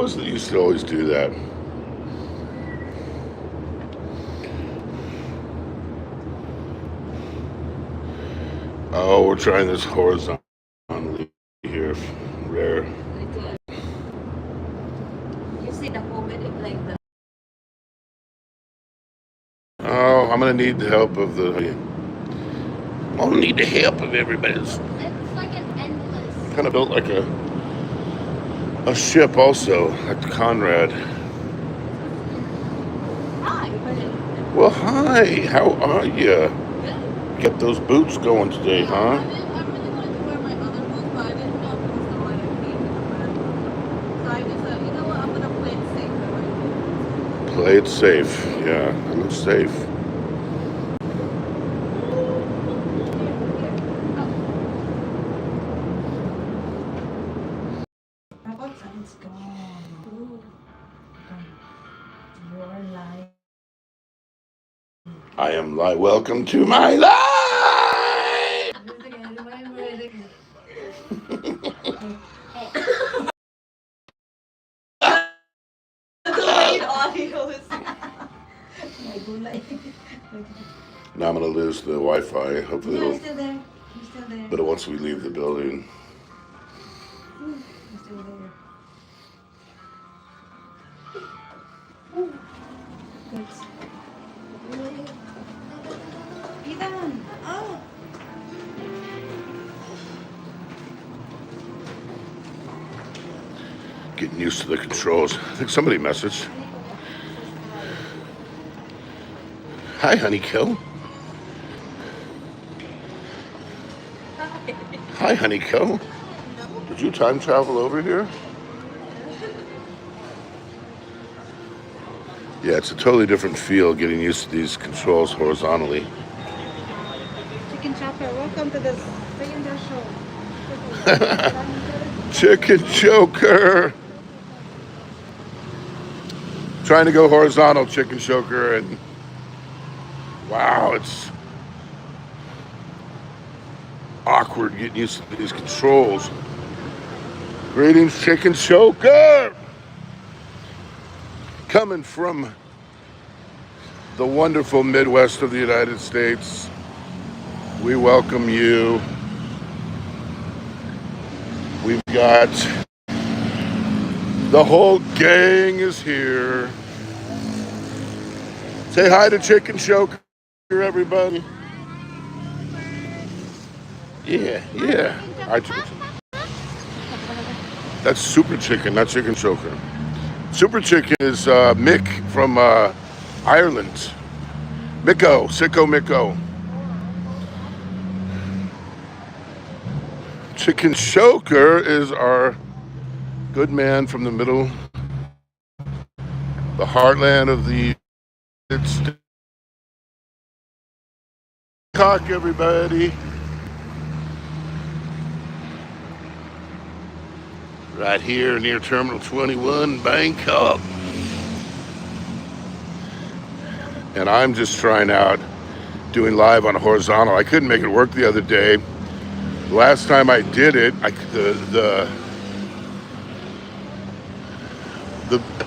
was it used to always do that? Oh, we're trying this horizontally here. Rare. You see the COVID like the. Oh, I'm gonna need the help of the. I'm gonna need the help of everybody. It's like an endless. kind of built like a ship, also, like the Conrad. Hi. Well, hi. How are you? Good. Get those boots going today, huh? I really wanted to wear my other boots, but I didn't know if it was the one I paid for. So I just said, you know what, I'm gonna play it safe. Play it safe. Yeah, I'm safe. It's gone. Your life. I am live. Welcome to my life. Now I'm gonna lose the Wi-Fi. Hopefully, No, it's still there. It's still there. but once we leave the building. It's still there. Good. Ethan! Oh! Getting used to the controls. I think somebody messaged. Hi, Honeykill. Hi, Honeykill. Did you time travel over here? Yeah, it's a totally different feel getting used to these controls horizontally. Chicken Chopper, welcome to the second show. Chicken choker. Trying to go horizontal, chicken choker, and wow, it's awkward getting used to these controls. Greetings, chicken choker. Coming from the wonderful Midwest of the United States, we welcome you. We've got the whole gang is here. Say hi to Chicken Choker, everybody. Yeah, yeah. Hi, Chicken Choker. That's Super Chicken, not Chicken Choker. Super Chicken is Mick from Ireland. Miko, Sicko Miko. Chicken Choker is our good man from the middle, the heartland of the United States. Bangkok, everybody. Right here near Terminal 21, Bangkok. And I'm just trying out doing live on a horizontal. I couldn't make it work the other day. Last time I did it, the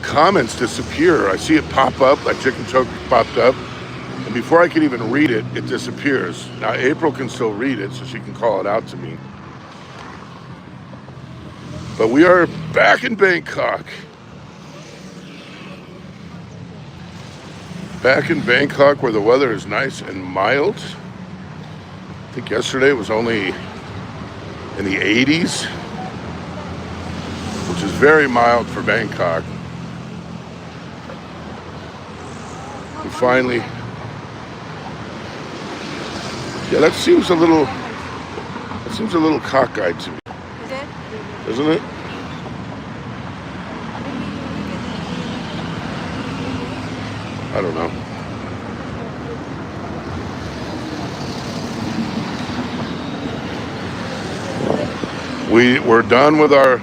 comments disappear. I see it pop up, like Chicken Choker popped up. And before I can even read it, it disappears. Now, April can still read it, so she can call it out to me. But we are back in Bangkok. Back in Bangkok where the weather is nice and mild. I think yesterday was only in the 80s, which is very mild for Bangkok. And finally, yeah, that seems a little cockeyed to me. Is it? Isn't it? I don't know. We're done with our.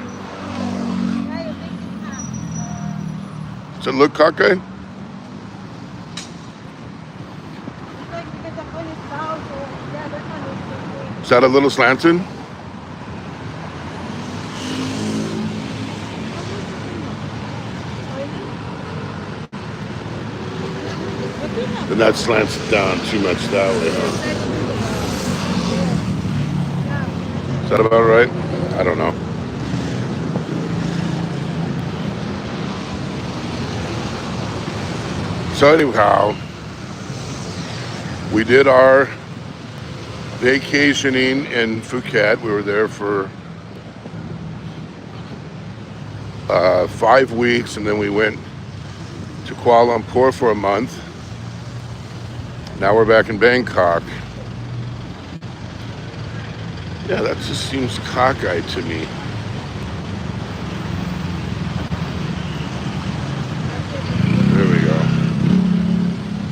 Does it look cockeyed? Is that a little slanted? Then that slants it down too much that way, huh? Is that about right? I don't know. So anyhow, we did our vacationing in Phuket. We were there for 5 weeks, and then we went to Kuala Lumpur for a month. Now we're back in Bangkok. Yeah, that just seems cockeyed to me. There we go.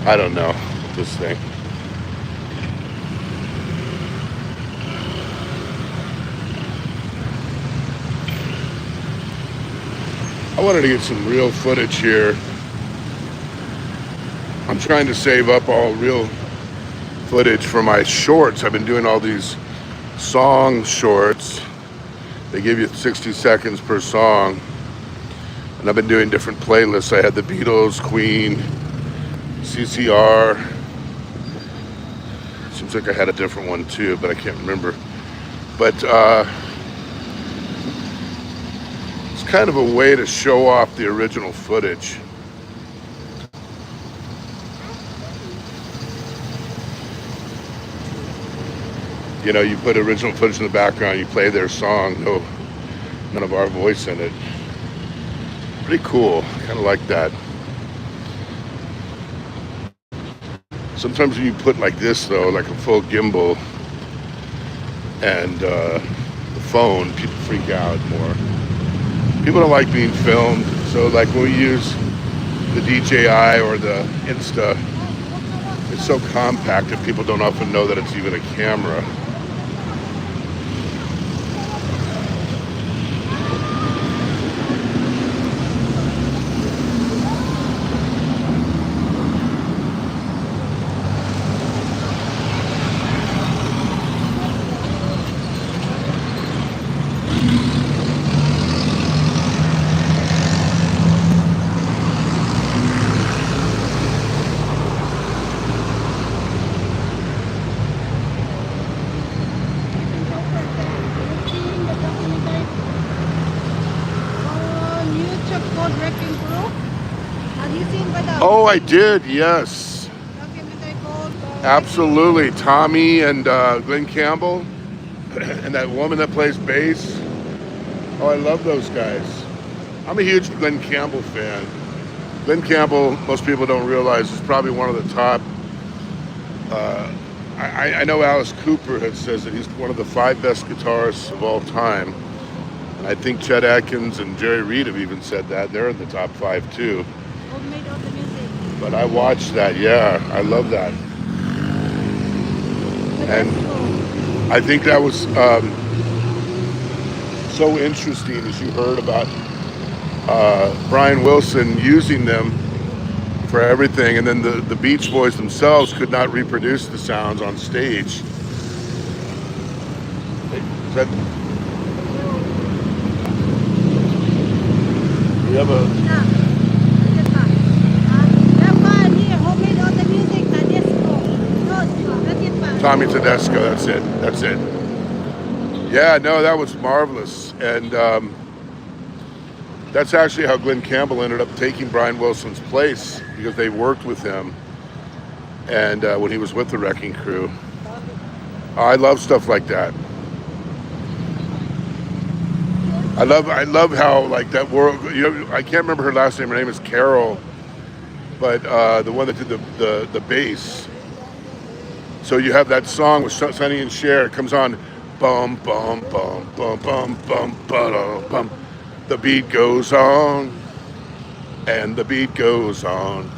I don't know this thing. I wanted to get some real footage here. I'm trying to save up all real footage for my shorts. I've been doing all these song shorts. They give you 60 seconds per song. And I've been doing different playlists. I had the Beatles, Queen, CCR. Seems like I had a different one too, but I can't remember. But it's kind of a way to show off the original footage. You know, you put original footage in the background, you play their song, none of our voice in it. Pretty cool, kind of like that. Sometimes when you put like this though, like a full gimbal and the phone, people freak out more. People don't like being filmed, so like when we use the DJI or the Insta, it's so compact that people don't often know that it's even a camera. Oh, I did, yes. Absolutely. Tommy and Glenn Campbell and that woman that plays bass. Oh, I love those guys. I'm a huge Glenn Campbell fan. Glenn Campbell, most people don't realize, is probably one of the top. I know Alice Cooper says that he's one of the 5 best guitarists of all time. And I think Chet Atkins and Jerry Reed have even said that. They're in the top 5 too. But I watched that, yeah. I love that. And I think that was so interesting as you heard about Brian Wilson using them for everything, and then the Beach Boys themselves could not reproduce the sounds on stage. Is that, we have a Tommy Tedesco, that's it. Yeah, no, that was marvelous. And that's actually how Glenn Campbell ended up taking Brian Wilson's place, because they worked with him and when he was with the Wrecking Crew. I love stuff like that. I love how like that world, you know, I can't remember her last name, her name is Carol, but the one that did the bass. So you have that song with Sonny and Cher. It comes on, bum bum bum bum bum bum bum bum. The beat goes on, and the beat goes on,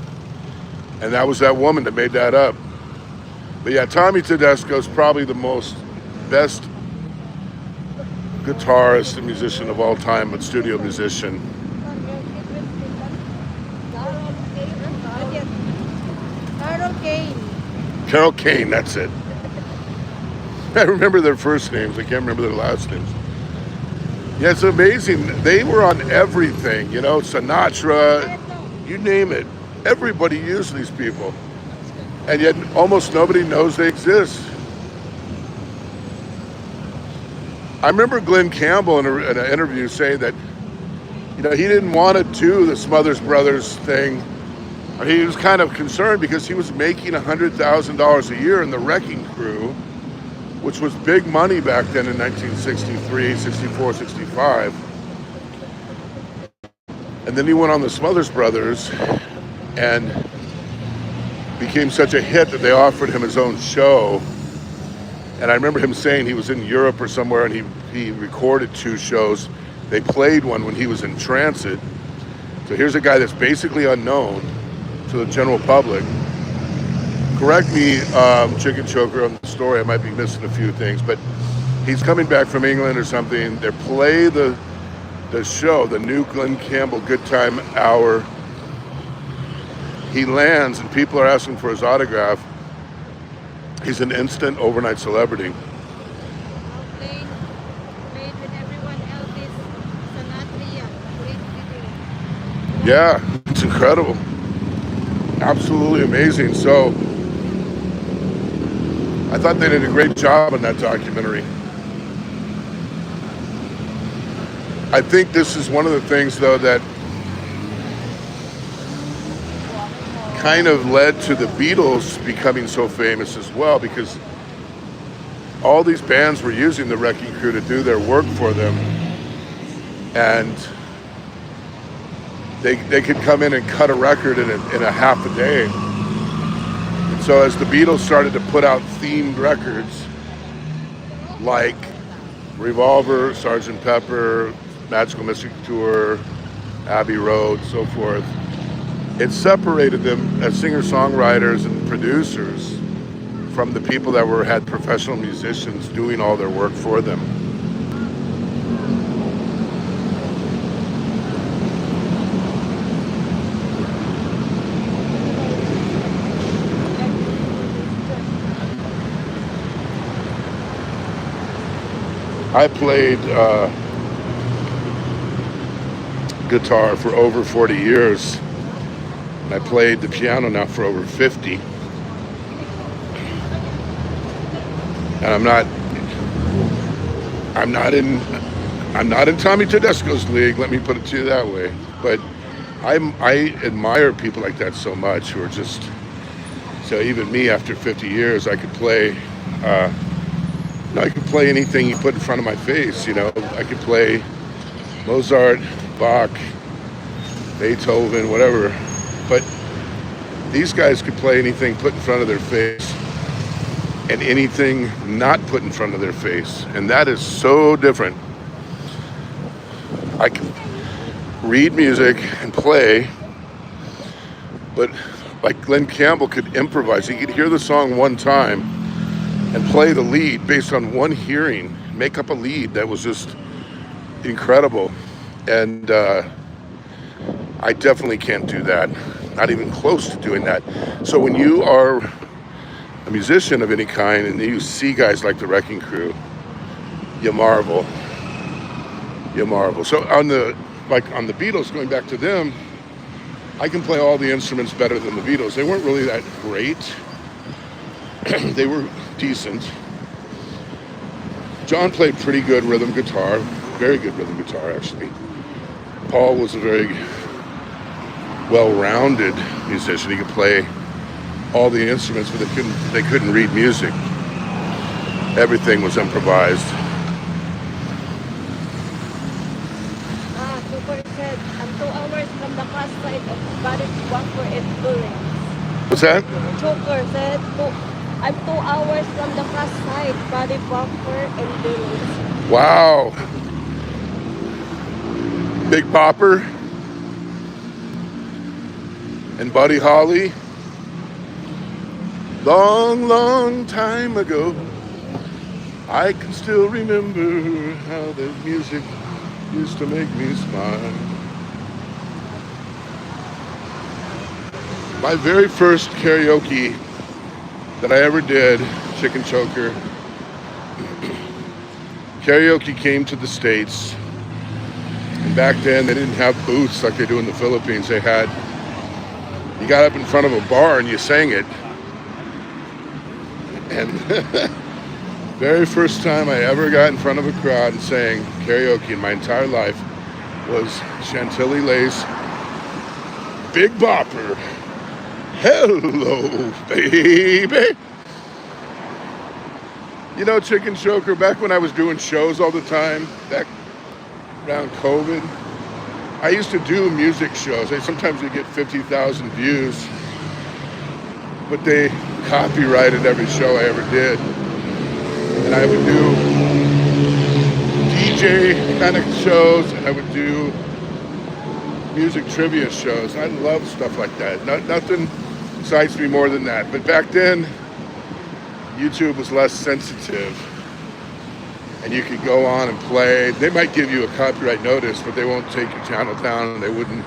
and that was that woman that made that up. But yeah, Tommy Tedesco is probably the best guitarist and musician of all time, but studio musician. Carol Kane, that's it. I remember their first names. I can't remember their last names. Yeah, it's amazing. They were on everything, you know, Sinatra, you name it. Everybody used these people. and yet almost nobody knows they exist. I remember Glenn Campbell in an interview saying that, he didn't want to do the Smothers Brothers thing. He was kind of concerned because he was making $100,000 a year in the Wrecking Crew, which was big money back then in 1963, 64, 65. And then he went on the Smothers Brothers and became such a hit that they offered him his own show. And I remember him saying he was in Europe or somewhere and he recorded 2 shows. They played one when he was in transit. So here's a guy that's basically unknown to the general public. Correct me, Chicken Choker, on the story. I might be missing a few things, but he's coming back from England or something. They play the show, the new Glenn Campbell Good Time Hour. He lands and people are asking for his autograph. He's an instant overnight celebrity. Played with everyone Elvis, Sanatria, great video. Yeah, it's incredible. Absolutely amazing. So I thought they did a great job on that documentary. I think this is one of the things, though, that kind of led to the Beatles becoming so famous as well, because all these bands were using the Wrecking Crew to do their work for them, and they could come in and cut a record in a half a day. And so as the Beatles started to put out themed records like Revolver, Sgt. Pepper, Magical Mystery Tour, Abbey Road, so forth, it separated them as singer-songwriters and producers from the people that had professional musicians doing all their work for them. I played guitar for over 40 years. And I played the piano now for over 50. And I'm not in Tommy Tedesco's league, let me put it to you that way. But I admire people like that so much, who are just, so even me after 50 years, I could play anything you put in front of my face, I could play Mozart, Bach, Beethoven, whatever. But these guys could play anything put in front of their face and anything not put in front of their face. And that is so different. I can read music and play, but like Glenn Campbell could improvise. He could hear the song one time and play the lead based on one hearing, make up a lead that was just incredible. And I definitely can't do that. Not even close to doing that. So when you are a musician of any kind and you see guys like the Wrecking Crew, you marvel. You marvel. So on the Beatles, going back to them, I can play all the instruments better than the Beatles. They weren't really that great. They were decent. John played pretty good rhythm guitar, very good rhythm guitar actually. Paul was a very well-rounded musician. He could play all the instruments, but they couldn't read music. Everything was improvised. Super said, I'm 2 hours from the class site of Bangkok and Bullings. What's that? Joker said, I'm 2 hours from the class site, Body Bumper and Bullings. Wow. Big Bopper and Buddy Holly. Long, long time ago, I can still remember how the music used to make me smile. My very first karaoke that I ever did, Chicken Choker, karaoke came to the States. And back then, they didn't have booths like they do in the Philippines. You got up in front of a bar and you sang it. And very first time I ever got in front of a crowd and sang karaoke in my entire life was Chantilly Lay's Big Bopper. Hello, baby. You know, Chicken Choker, back when I was doing shows all the time, back around COVID, I used to do music shows. Sometimes they get 50,000 views, but they copyrighted every show I ever did. And I would do DJ kind of shows, and I would do music trivia shows. I love stuff like that. Nothing excites me more than that. But back then, YouTube was less sensitive, and you could go on and play. They might give you a copyright notice, but they won't take your channel down, and they wouldn't,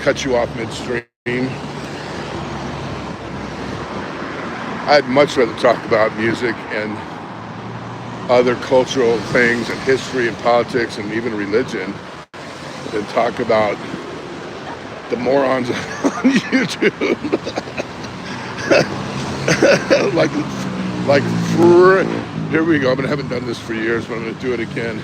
cut you off midstream. I'd much rather talk about music and other cultural things and history and politics and even religion than talk about the morons on YouTube. Here we go. I haven't done this for years, but I'm going to do it again.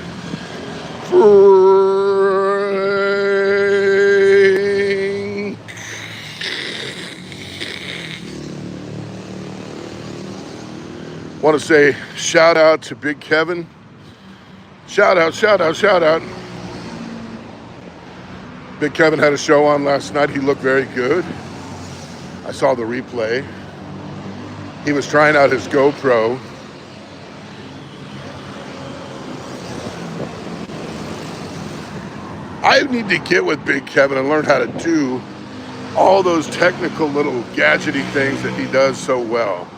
Want to say shout out to Big Kevin. Shout out. Big Kevin had a show on last night. He looked very good. I saw the replay. He was trying out his GoPro. I need to get with Big Kevin and learn how to do all those technical little gadgety things that he does so well.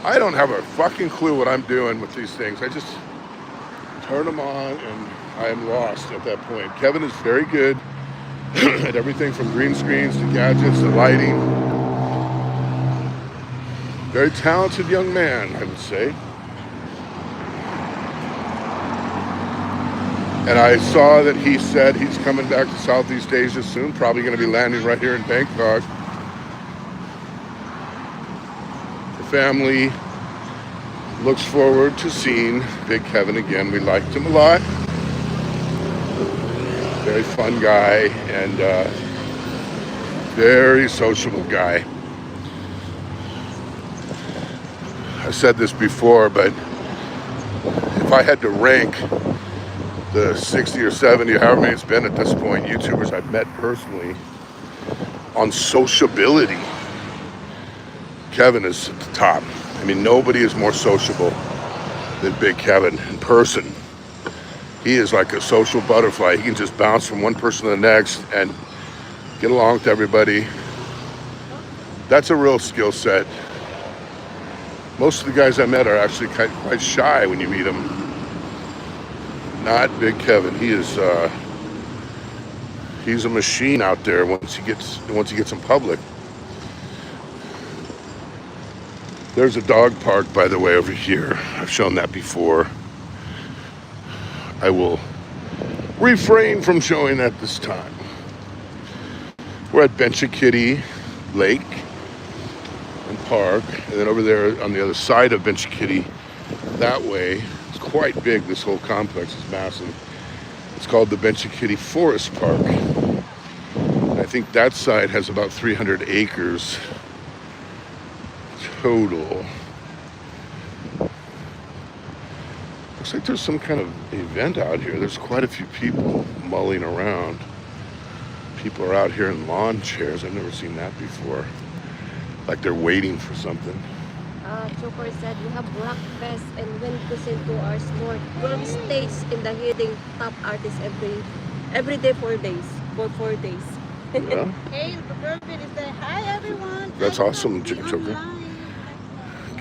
I don't have a fucking clue what I'm doing with these things. I just turn them on and I am lost at that point. Kevin is very good at everything from green screens to gadgets to lighting. Very talented young man, I would say. And I saw that he said he's coming back to Southeast Asia soon, probably going to be landing right here in Bangkok. The family looks forward to seeing Big Kevin again. We liked him a lot. Very fun guy and very sociable guy. I said this before, but if I had to rank the 60 or 70, or however many it's been at this point, YouTubers I've met personally on sociability, Kevin is at the top. I mean, nobody is more sociable than Big Kevin in person. He is like a social butterfly. He can just bounce from one person to the next and get along with everybody. That's a real skill set. Most of the guys I met are actually quite shy when you meet them. Not Big Kevin. He is he's a machine out there once he gets in public. There's a dog park, by the way, over here. I've shown that before. I will refrain from showing that this time. We're at Benchikitty Lake and Park, and then over there on the other side of Benchikitty, that way, it's quite big. This whole complex is massive. It's called the Benchikitty Forest Park. I think that side has about 300 acres total. Looks like there's some kind of event out here. There's quite a few people mulling around. People are out here in lawn chairs. I've never seen that before. Like they're waiting for something. Choker said we have breakfast and went to St. 2 hours more. 12 stays in the hitting top artists every day, 4 days. For 4 days. Yeah. Hey, the perfect is there. Hi, everyone. That's awesome, Chicken Choker.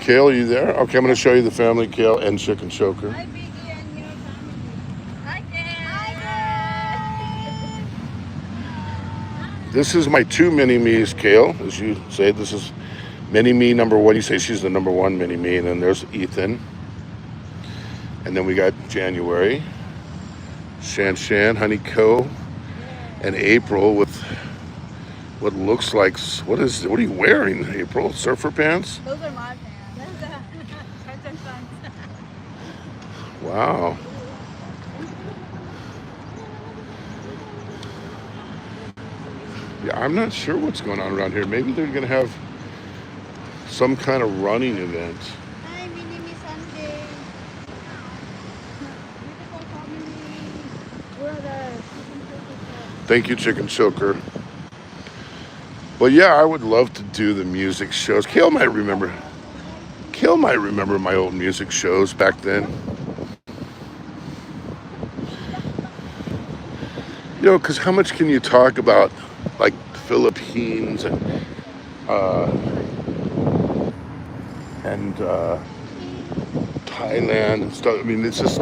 Kale, are you there? Okay, I'm going to show you the family, Kale and Chicken Choker. Hi, Biggie and your family. Hi, Dad. This is my two mini-me's, Kale. As you say, this is mini-me number one. You say she's the number one mini-me. And then there's Ethan. And then we got January, Shan, Honey Co, and April with what looks like, what are you wearing, April? Surfer pants? Those are my pants. Wow. Yeah, I'm not sure what's going on around here. Maybe they're going to have some kind of running event. Hi, Minimi Sunday. Beautiful family. Brother. Thank you, Chicken Choker. Well, yeah, I would love to do the music shows. Kale might remember. Kale might remember my old music shows back then. You know, because how much can you talk about, like Philippines uh, and Thailand and stuff? I mean, it's just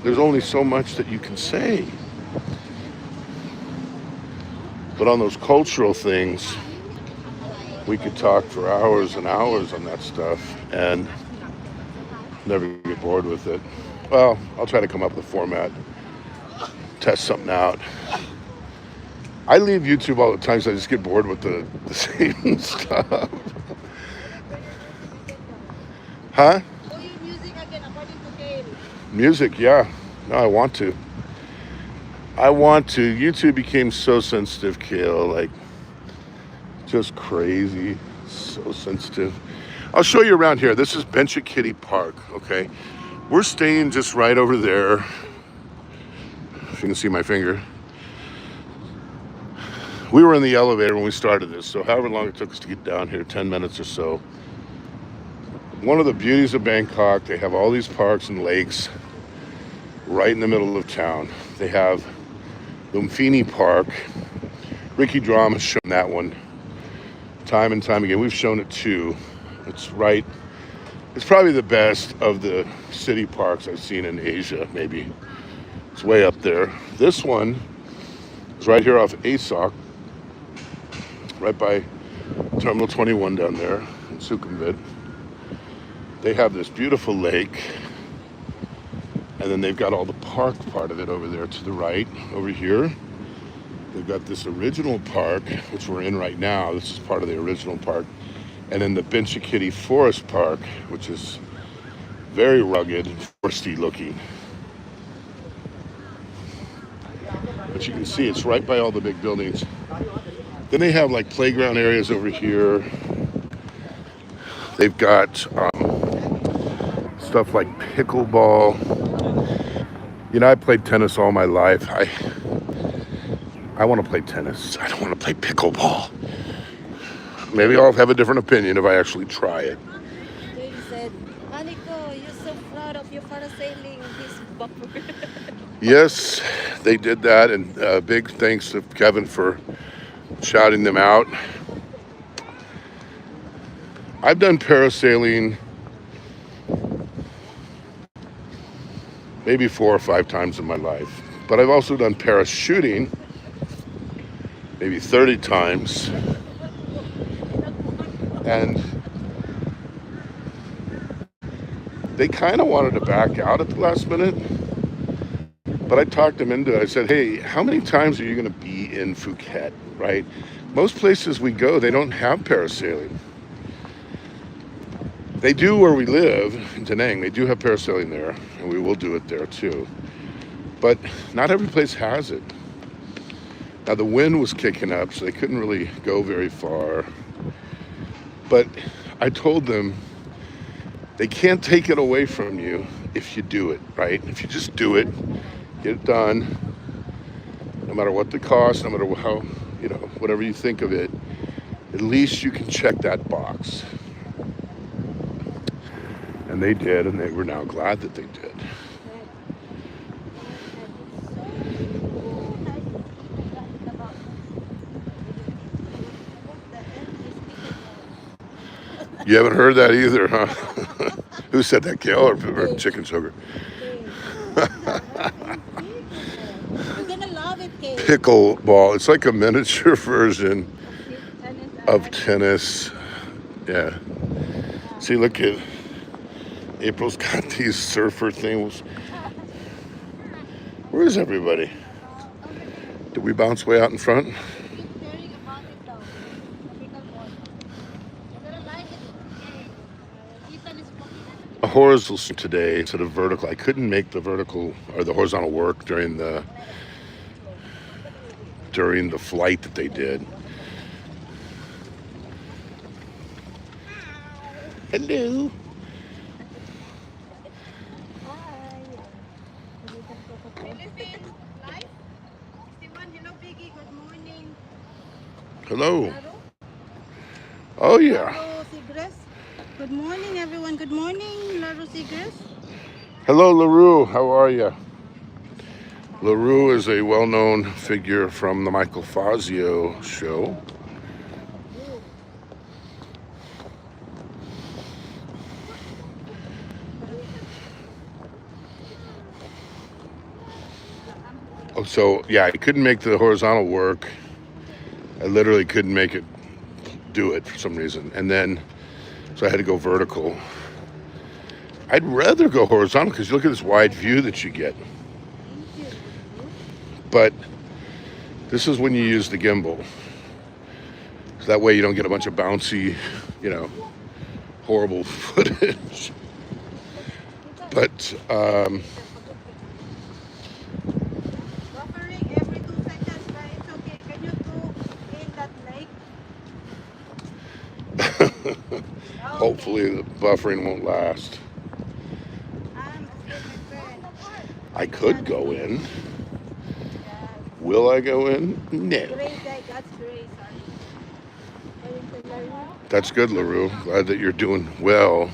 there's only so much that you can say. But on those cultural things, we could talk for hours and hours on that stuff and never get bored with it. Well, I'll try to come up with a format, test something out. I leave YouTube all the time, so I just get bored with the same stuff. Huh? Do your music again according to Kale. Music, yeah. No, I want to. I want to. YouTube became so sensitive, Kale. Like, just crazy. So sensitive. I'll show you around here. This is Benchikitty Park, okay? We're staying just right over there. If you can see my finger. We were in the elevator when we started this, so however long it took us to get down here, 10 minutes or so. One of the beauties of Bangkok, they have all these parks and lakes right in the middle of town. They have Lumpini Park. Ricky Drama's shown that one time and time again. We've shown it too. It's right. It's probably the best of the city parks I've seen in Asia, maybe. It's way up there. This one is right here off ASOC, right by Terminal 21 down there in Sukhumvit. They have this beautiful lake, and then they've got all the park part of it over there to the right. Over here, they've got this original park, which we're in right now. This is part of the original park. And then the Benchikitty Forest Park, which is very rugged and foresty looking. But you can see it's right by all the big buildings. Then they have like playground areas over here. They've got stuff like pickleball. You know, I played tennis all my life. I want to play tennis. I don't want to play pickleball. Maybe I'll have a different opinion if I actually try it. They said, Aniko, you're so proud of your parasailing this bumper. Yes, they did that, and big thanks to Kevin for shouting them out. I've done parasailing maybe 4 or 5 times in my life, but I've also done parachuting maybe 30 times. And they kind of wanted to back out at the last minute, but I talked them into it. I said, hey, how many times are you going to be in Phuket, right? Most places we go, they don't have parasailing. They do where we live, in Da Nang. They do have parasailing there, and we will do it there too. But not every place has it. Now, the wind was kicking up, so they couldn't really go very far. But I told them they can't take it away from you if you do it, right? If you just do it, get it done, no matter what the cost, no matter how, you know, whatever you think of it, at least you can check that box. And they did, and they were now glad that they did. You haven't heard that either, huh? Who said that, Kale or Chicken Sugar? You're gonna love it, Kale. Pickleball. It's like a miniature version of tennis. Yeah. See, look at April's got these surfer things. Where is everybody? Did we bounce way out in front? He's caring about it though. The pickleball. You're gonna like it. Ethan is walking. horizontal today instead of vertical. I couldn't make the vertical or the horizontal work during the flight that they did. Hello. Hello. Oh yeah. Good morning, everyone. Good morning, Laro Sigres. Hello, LaRue. How are you? LaRue is a well-known figure from the Michael Fazio show. Oh, so yeah, I couldn't make the horizontal work. I literally couldn't make it do it for some reason. And then, so I had to go vertical. I'd rather go horizontal because you look at this wide view that you get. But this is when you use the gimbal. So that way you don't get a bunch of bouncy, horrible footage. But, Buffering every 2 seconds, but it's okay. Can you go in that lake? hopefully the buffering won't last. I'm my friend. I could go in. Will I go in? No. Grace, God's grace. That's good, LaRue. Glad that you're doing well.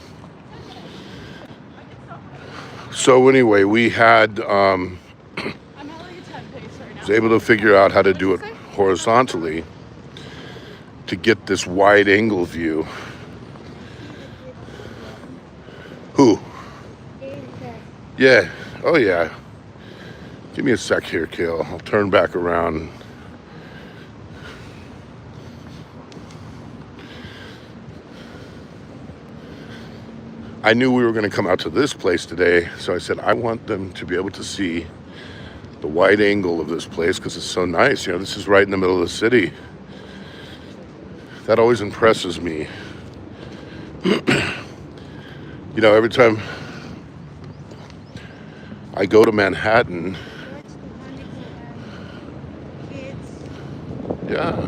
So anyway, we had was able to figure out how to do it horizontally to get this wide angle view. Who? Yeah. Oh yeah. Give me a sec here, Kale. I'll turn back around. I knew we were going to come out to this place today, so I said I want them to be able to see the wide angle of this place because it's so nice. This is right in the middle of the city. That always impresses me. Every time I go to Manhattan, yeah.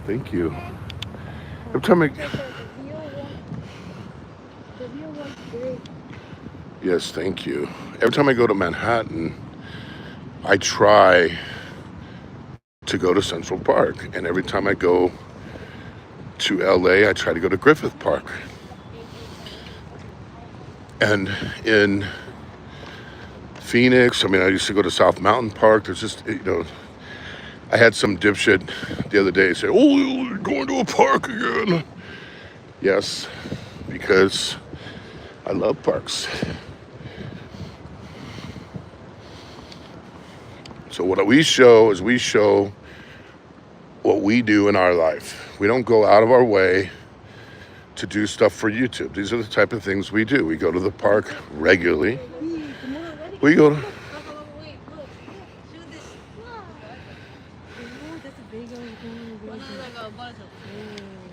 Thank you. Every time Yes, thank you. Every time I go to Manhattan, I try to go to Central Park. And every time I go to LA, I try to go to Griffith Park. And in Phoenix, I used to go to South Mountain Park. There's just, I had some dipshit the other day say, "Oh, you're going to a park again." Yes, because I love parks. So what we show is we show what we do in our life. We don't go out of our way to do stuff for YouTube. These are the type of things we do. We go to the park regularly. We go to...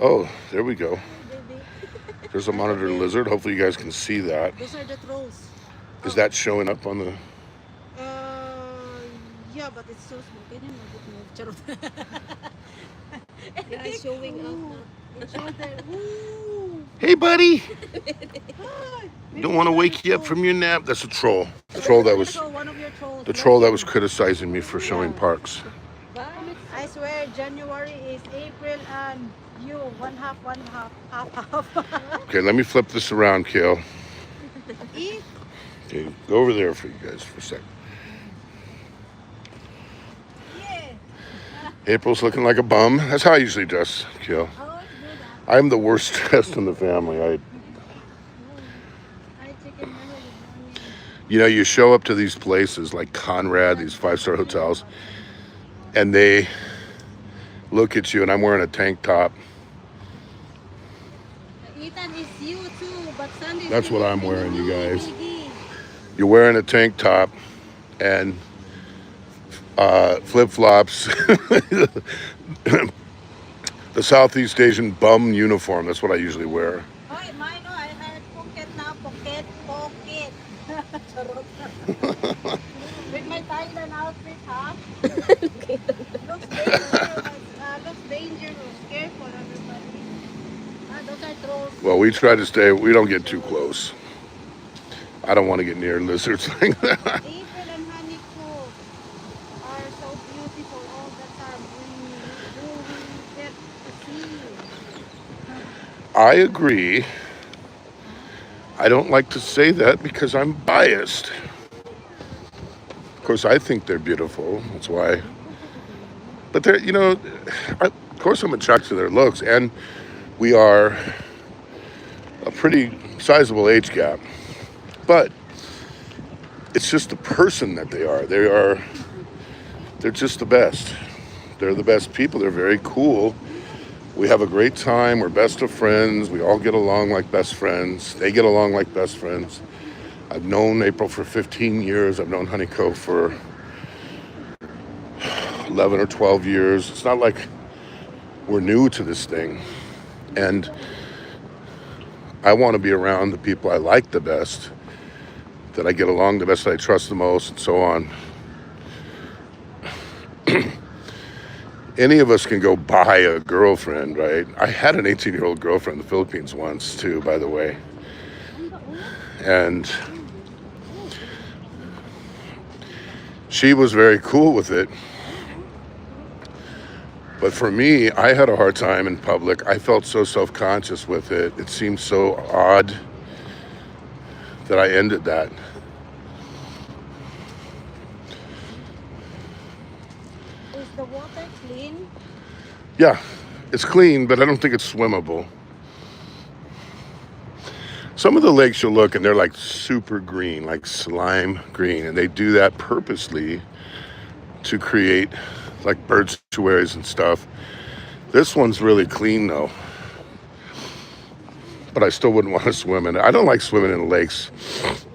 Oh, there we go. There's a monitor lizard. Hopefully you guys can see that. Those are the trolls. Is that showing up on the... Yeah, but it's so small. Can you move it? Yeah, it's showing up now. It's showing there. Woo! Hey, buddy. Don't want to wake you up from your nap. That's a troll. The troll that was... One of your trolls. The troll that was criticizing me for showing parks. I swear, January is April and you one half, half. Okay, let me flip this around, Kale. Eat. Okay, go over there for you guys for a sec. Yeah. April's looking like a bum. That's how I usually dress, Kale. I'm the worst dressed in the family. You show up to these places like Conrad, these 5-star hotels, and they look at you, and I'm wearing a tank top. Ethan, it's you too, but Sunday. That's what I'm wearing, you guys. You're wearing a tank top and flip-flops. The Southeast Asian bum uniform. That's what I usually wear. Oh, mine not. With my Thailand outfit, huh? Okay. Looks dangerous. Looks dangerous. Careful, everybody. Those are trolls. Well, we try to stay. We don't get too close. I don't want to get near lizards like that. April and honeycomb are so beautiful all the time. We get to see. I agree. I don't like to say that because I'm biased. Of course, I think they're beautiful. That's why. But they're, of course, I'm attracted to their looks, and we are a pretty sizable age gap. But it's just the person that they are. They're just the best. They're the best people. They're very cool. We have a great time. We're best of friends. We all get along like best friends. They get along like best friends. I've known April for 15 years. I've known Honeyco for 11 or 12 years. It's not like we're new to this thing. And I want to be around the people I like the best, that I get along the best, that I trust the most, and so on. Any of us can go buy a girlfriend, right? I had an 18-year-old girlfriend in the Philippines once, too, by the way. And she was very cool with it. But for me, I had a hard time in public. I felt so self-conscious with it. It seemed so odd that I ended that. Is the water clean? Yeah, it's clean, but I don't think it's swimmable. Some of the lakes you'll look and they're like super green, like slime green, and they do that purposely to create like bird sanctuaries and stuff. This one's really clean though, but I still wouldn't want to swim in it. I don't like swimming in lakes,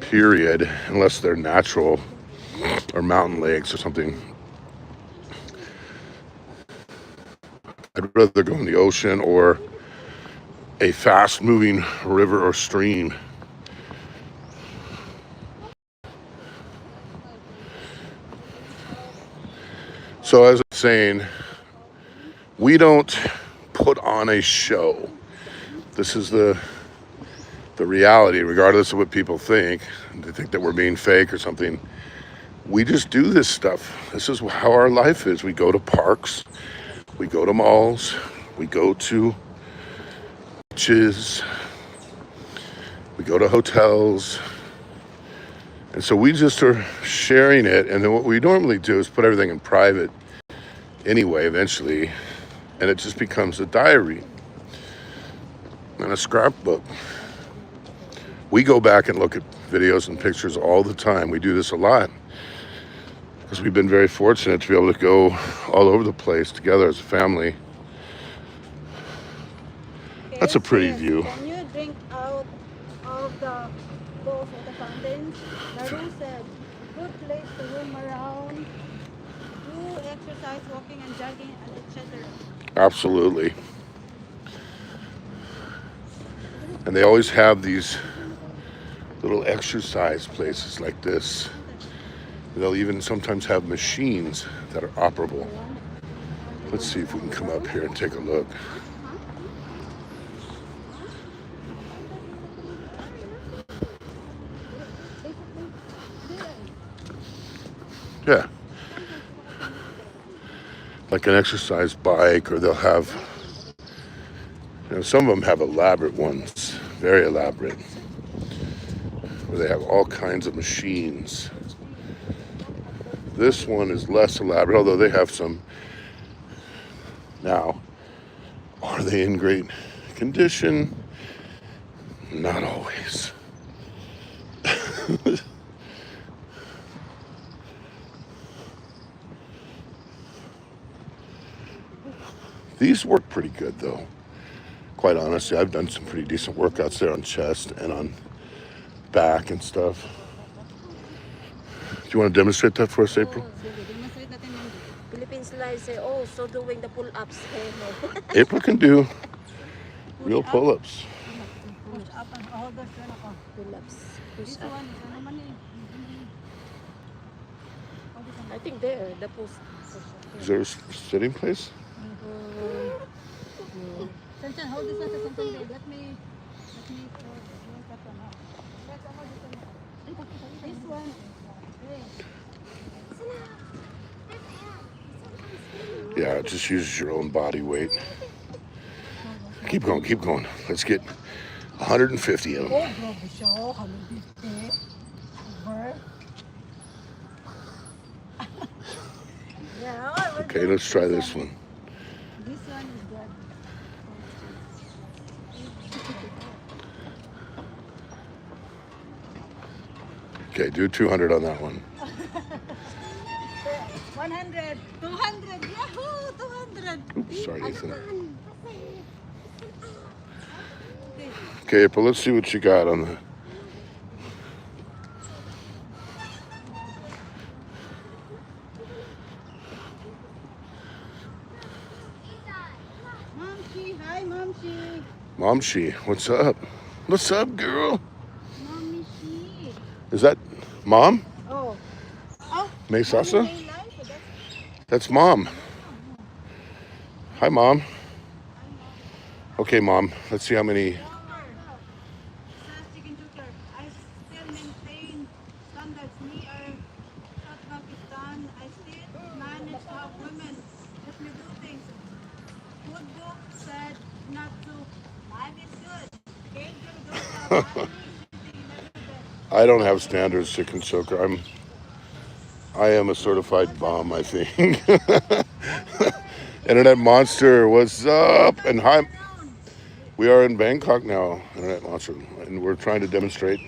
period, unless they're natural or mountain lakes or something. I'd rather go in the ocean or a fast-moving river or stream. So as I'm saying, we don't put on a show. This is the reality, regardless of what people think. They think that we're being fake or something. We just do this stuff. This is how our life is. We go to parks, we go to malls, we go to beaches, we go to hotels. And so we just are sharing it. And then what we normally do is put everything in private anyway, eventually. And it just becomes a diary and a scrapbook. We go back and look at videos and pictures all the time. We do this a lot because we've been very fortunate to be able to go all over the place together as a family. That's a pretty view. Can you drink out of the both of the fountains? Naru said, good place to roam around, do exercise, walking and jogging, and etc. Absolutely. And they always have these little exercise places like this. They'll even sometimes have machines that are operable. Let's see if we can come up here and take a look. Yeah. Like an exercise bike, or they'll have, some of them have elaborate ones, very elaborate, where they have all kinds of machines. This one is less elaborate, although they have some. Now, are they in great condition? Not always. These work pretty good though. Quite honestly, I've done some pretty decent workouts there on chest and on back and stuff. Do you want to demonstrate that for us, April? Philippines Live say also doing the pull-ups. April can do real pull-ups. Push up and all the Pull-ups. Push This up. one, ano man eh. I think there, the post. Is there a sitting place? Sansan, hold this one to Sansan, babe. Let me hold that one up. Let's hold this one. This one. Yeah, it just uses your own body weight. Keep going, keep going. Let's get 150 of them. Oh, grabe siya. 150. Over. Yeah, Okay, let's try this one. This one is good. Okay, do 200 on that one. 100. 200. Yahoo! 200. Oops, sorry, Ethan. Okay, April, let's see what you got on the... Momshi, hi, Momshi. Momshi, what's up? What's up, girl? Mommy, she. Is that Mom? Oh. Oh. May Sasa? Mommy, life. That's Mom. Hi, Mom. Okay, Mom, let's see how many... Chicken cooker. I still maintain standards. Me are South Pakistan. I still manage to have women. Let me do things. Good book said not to. Life is good. Can't do those I don't have standards, chicken choker. I am a certified bomb, I think. Internet Monster, what's up? And hi. We are in Bangkok now, Internet Monster, and we're trying to demonstrate.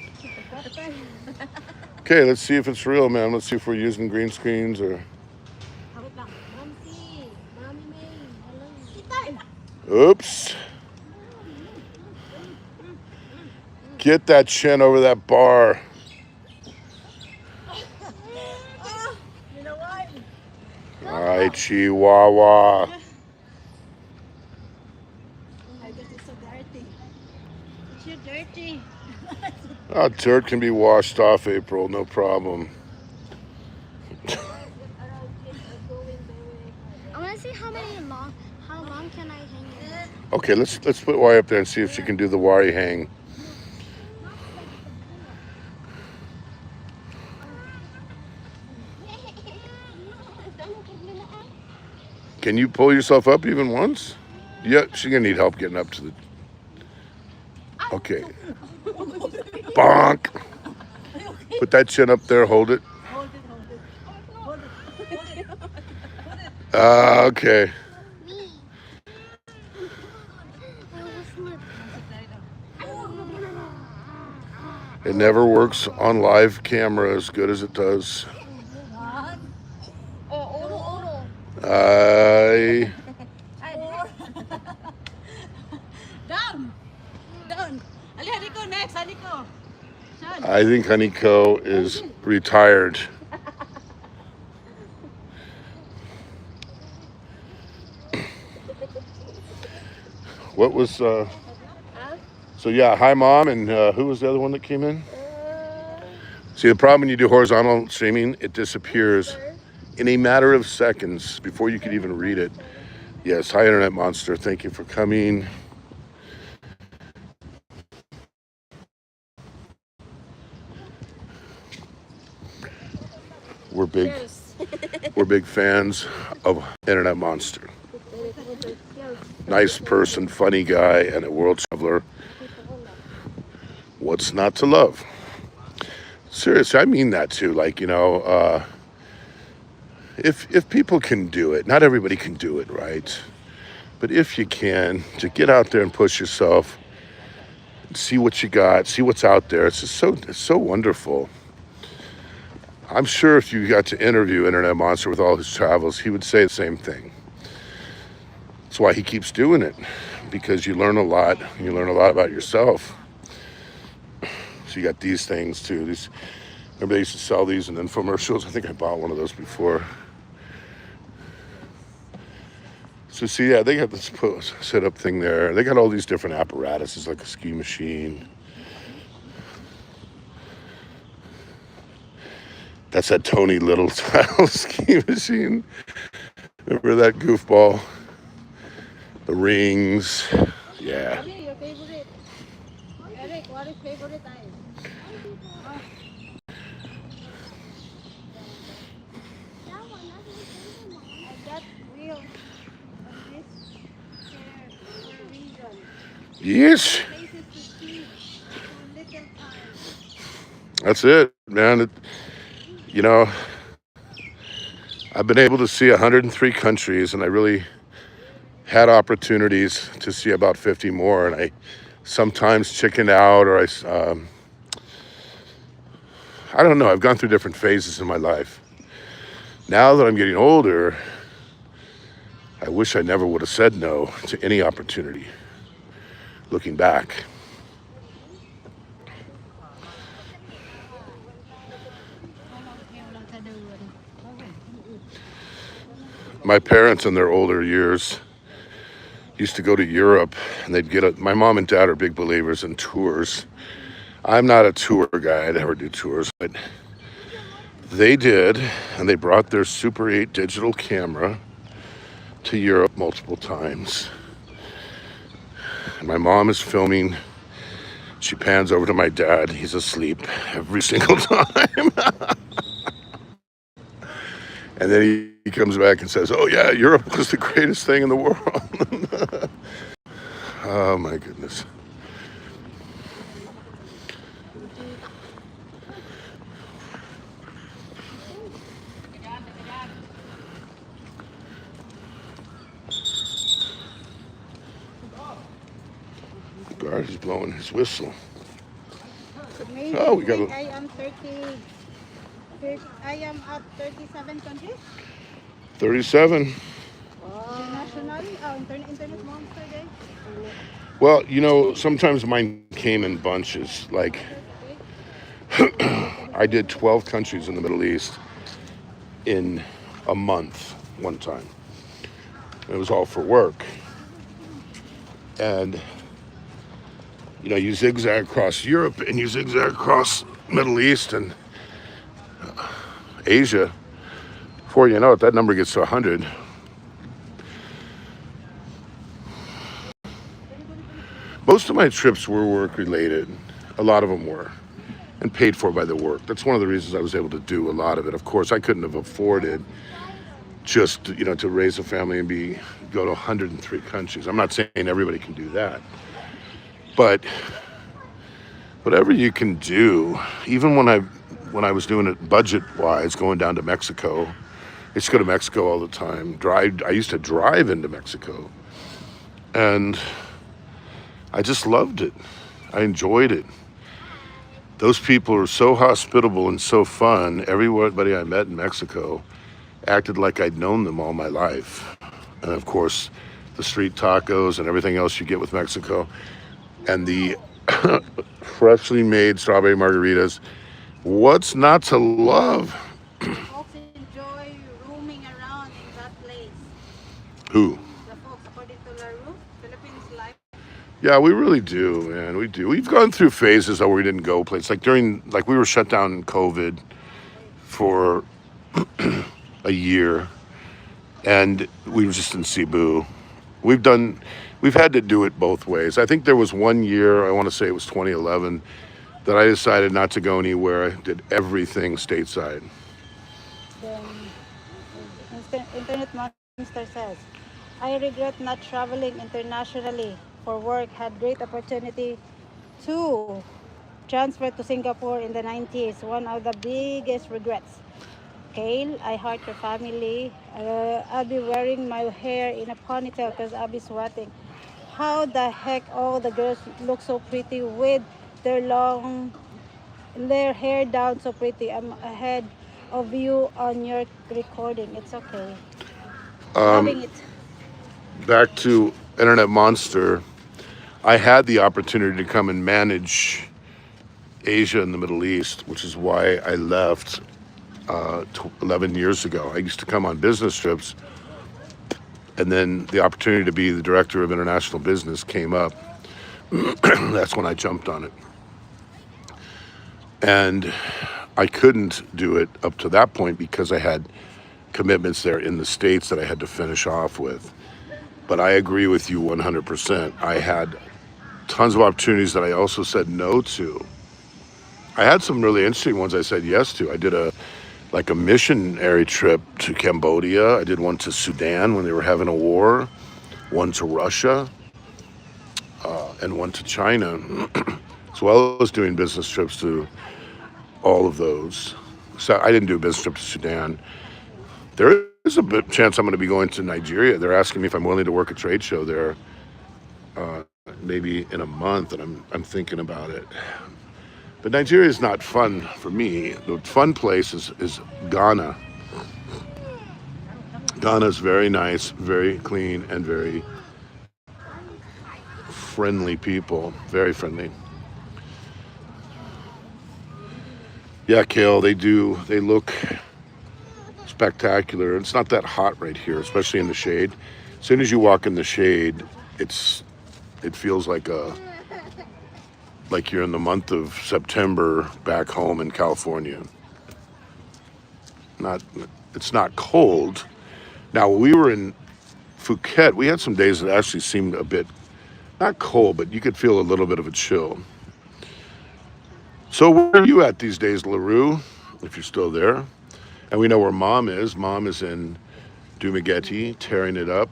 Okay, let's see if it's real, man. Let's see if we're using green screens or... Oops. Get that chin over that bar. You know what? Hi, Chihuahua. I guess it's so dirty. It's so dirty. Oh, dirt can be washed off, April, no problem. I want to see how long can I hang it? Okay, let's put Y up there and see if she can do the Wari hang. Can you pull yourself up even once? Yeah, she's gonna need help getting up to the... Okay. Bonk. Put that chin up there, hold it. Hold it, hold it. Hold it. Hold it. Hold it. Okay. It never works on live camera as good as it does. One. I... Down. Down. Ali, Haniko, next. Haniko. Sean. I think Haniko is retired. What was... So yeah, hi, Mom, and who was the other one that came in? See, the problem when you do horizontal streaming, it disappears in a matter of seconds before you could even read it. Yes, hi, Internet Monster. Thank you for coming. We're big fans of Internet Monster. Nice person, funny guy, and a world traveler. What's not to love? Seriously, I mean that too. Like, you know, if people can do it, not everybody can do it, right? But if you can, to get out there and push yourself, see what you got, see what's out there. It's just it's so wonderful. I'm sure if you got to interview Internet Monster with all his travels, he would say the same thing. That's why he keeps doing it, because you learn a lot. You learn a lot about yourself. So you got these things too. Remember they used to sell these in infomercials? I think I bought one of those before. So see, yeah, they got this sit-up thing there. They got all these different apparatuses, like a ski machine. That's that Tony Little style ski machine. Remember that goofball? The rings. Yeah. Abi, your favorite. Eric, what is favorite ice? Oh, I got wheels on this chair for a reason. Yes. Places to see for little time. That's it, man. You know, I've been able to see 103 countries, and I really had opportunities to see about 50 more. And I sometimes chicken out, or I don't know. I've gone through different phases in my life. Now that I'm getting older, I wish I never would have said no to any opportunity. Looking back, my parents in their older years used to go to Europe, and my mom and dad are big believers in tours. I'm not a tour guy. I never do tours, but they did, and they brought their Super 8 digital camera to Europe multiple times. And my mom is filming. She pans over to my dad. He's asleep every single time. And then he comes back and says, "Oh, yeah, Europe was the greatest thing in the world." Oh, my goodness. The guard is blowing his whistle. Maybe Oh, we got think a I am 30, I am at 37 countries. 37. International, Internet Monster Day. Well, sometimes mine came in bunches. Like, I did 12 countries in the Middle East in a month one time. It was all for work. And, you zigzag across Europe and you zigzag across Middle East and Asia. Before you know it, that number gets to 100. Most of my trips were work related. A lot of them were. And paid for by the work. That's one of the reasons I was able to do a lot of it. Of course, I couldn't have afforded just, to raise a family and go to 103 countries. I'm not saying everybody can do that. But whatever you can do, even when I was doing it budget-wise, going down to Mexico, I used to go to Mexico all the time. I used to drive into Mexico. And I just loved it. I enjoyed it. Those people are so hospitable and so fun. Everybody I met in Mexico acted like I'd known them all my life. And of course, the street tacos and everything else you get with Mexico. And the freshly made strawberry margaritas. What's not to love? Folks enjoy roaming around in that place. Who? The folks, according to LaRue, Philippines life. Yeah, we really do, man. We do. We've gone through phases where we didn't go places. Like we were shut down in COVID for a year, and we were just in Cebu. We've had to do it both ways. I think there was one year, I want to say it was 2011, that I decided not to go anywhere. I did everything stateside. Then Internet Monster says, I regret not traveling internationally for work. Had great opportunity to transfer to Singapore in the 90s. One of the biggest regrets. Kale, I heart your family. I'll be wearing my hair in a ponytail because I'll be sweating. How the heck all the girls look so pretty with their hair down so pretty. I'm ahead of you on your recording. It's okay. Loving it. Back to Internet Monster, I had the opportunity to come and manage Asia and the Middle East, which is why I left 11 years ago. I used to come on business trips, and then the opportunity to be the director of international business came up. That's when I jumped on it. And I couldn't do it up to that point because I had commitments there in the States that I had to finish off with. But I agree with you 100%. I had tons of opportunities that I also said no to. I had some really interesting ones I said yes to. I did a missionary trip to Cambodia. I did one to Sudan when they were having a war, one to Russia, and one to China, as well as doing business trips to all of those. So I didn't do a business trip to Sudan. There is a bit chance I'm going to be going to Nigeria. They're asking me if I'm willing to work a trade show there, maybe in a month, and I'm thinking about it. But Nigeria is not fun for me. The fun place is Ghana. Ghana is very nice, very clean, and very friendly people. Very friendly. Yeah, Kale, they do. They look spectacular. It's not that hot right here, especially in the shade. As soon as you walk in the shade, it feels like you're in the month of September back home in California. It's not cold. Now, when we were in Phuket, we had some days that actually seemed a bit not cold, but you could feel a little bit of a chill. So where are you at these days, LaRue? If you're still there. And we know where Mom is. Mom is in Dumaguete, tearing it up.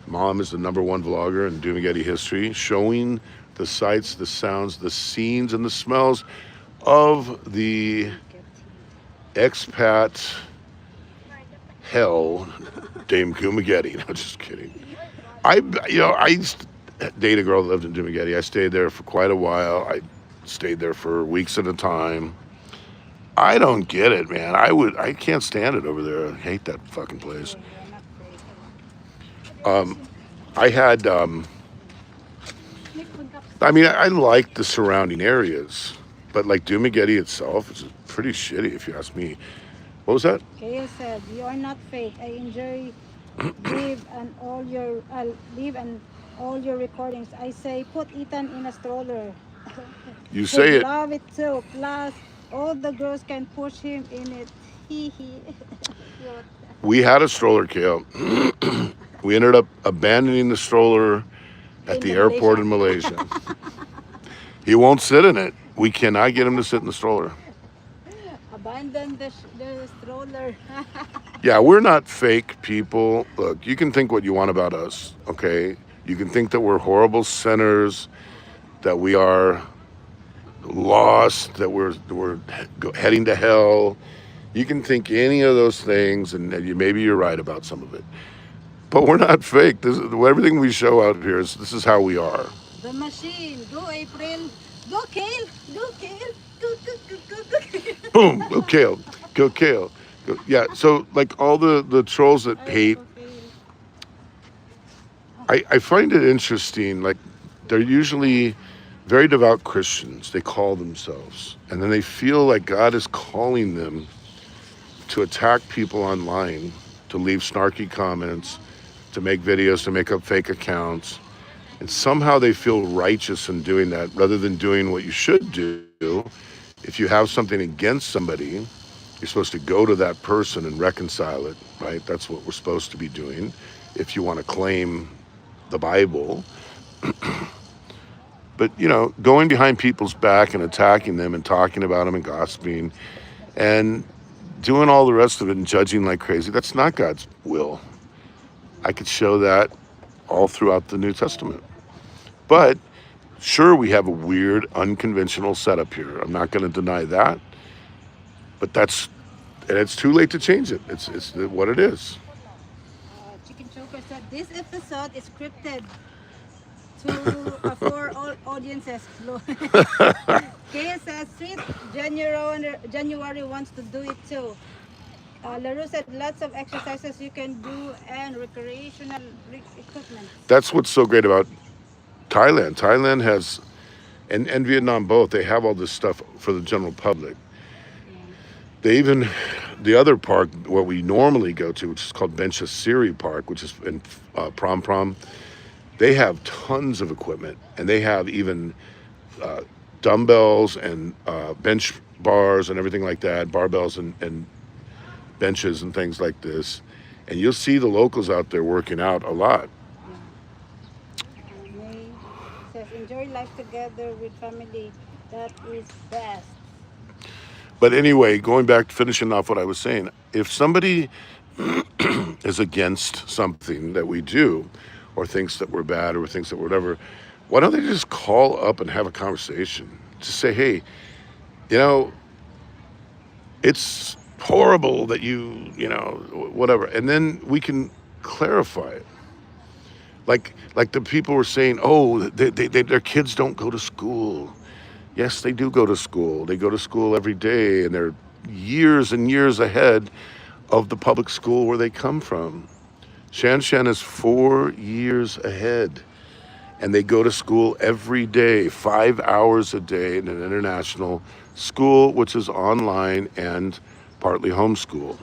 Mom is the #1 vlogger in Dumaguete history, showing the sights, the sounds, the scenes, and the smells of the expat hell, Dame Dumaguete. No, just kidding. I used to date a girl that lived in Dumaguete. I stayed there for quite a while. I stayed there for weeks at a time. I don't get it, man. I can't stand it over there. I hate that fucking place. I had, I like the surrounding areas, but like Dumaguete itself is pretty shitty if you ask me. What was that? Kale said, "You are not fake. I enjoy live and all your recordings. I say, put Ethan in a stroller. You say it. Love it too. Plus, all the girls can push him in it. Hee hee." We had a stroller, Kale. We ended up abandoning the stroller at the airport in Malaysia. He won't sit in it. We cannot get him to sit in the stroller. Abandon the stroller. Yeah, we're not fake people. Look, you can think what you want about us, okay? You can think that we're horrible sinners, that we are lost, that we're heading to hell. You can think any of those things, and maybe you're right about some of it. But we're not fake. Everything we show out here this is how we are. The machine. Go, April. Go, Kale. Go, Kale. Go. Boom. Go Kale. Go Kale. Go. Yeah, so like all the trolls that hate, I find it interesting. Like they're usually very devout Christians. They call themselves. And then they feel like God is calling them to attack people online, to leave snarky comments, to make videos, to make up fake accounts. And somehow they feel righteous in doing that rather than doing what you should do. If you have something against somebody, you're supposed to go to that person and reconcile it, right? That's what we're supposed to be doing if you want to claim the Bible. But, going behind people's back and attacking them and talking about them and gossiping and doing all the rest of it and judging like crazy, that's not God's will. I could show that all throughout the New Testament. But sure, we have a weird, unconventional setup here. I'm not going to deny that. But it's too late to change it. It's what it is. Chicken Choker said, this episode is scripted for all audiences. Kay says, sweet, January wants to do it too. LaRue said, lots of exercises you can do and recreational equipment. That's what's so great about Thailand. Thailand has, and Vietnam both, they have all this stuff for the general public. They even, the other park, what we normally go to, which is called Benchasiri Park, which is in Prom Prom, they have tons of equipment, and they have even dumbbells and bench bars and everything like that, barbells and benches and things like this. And you'll see the locals out there working out a lot. Yeah. May says enjoy life together with family. That is best. But anyway, going back to finishing off what I was saying, if somebody is against something that we do or thinks that we're bad or thinks that we're whatever, why don't they just call up and have a conversation? Just say, hey, you know, it's horrible that whatever. And then we can clarify it. Like the people were saying, oh, their kids don't go to school. Yes, they do go to school. They go to school every day, and they're years and years ahead of the public school where they come from. Shan Shan is 4 years ahead, and they go to school every day, 5 hours a day in an international school, which is online and partly homeschool.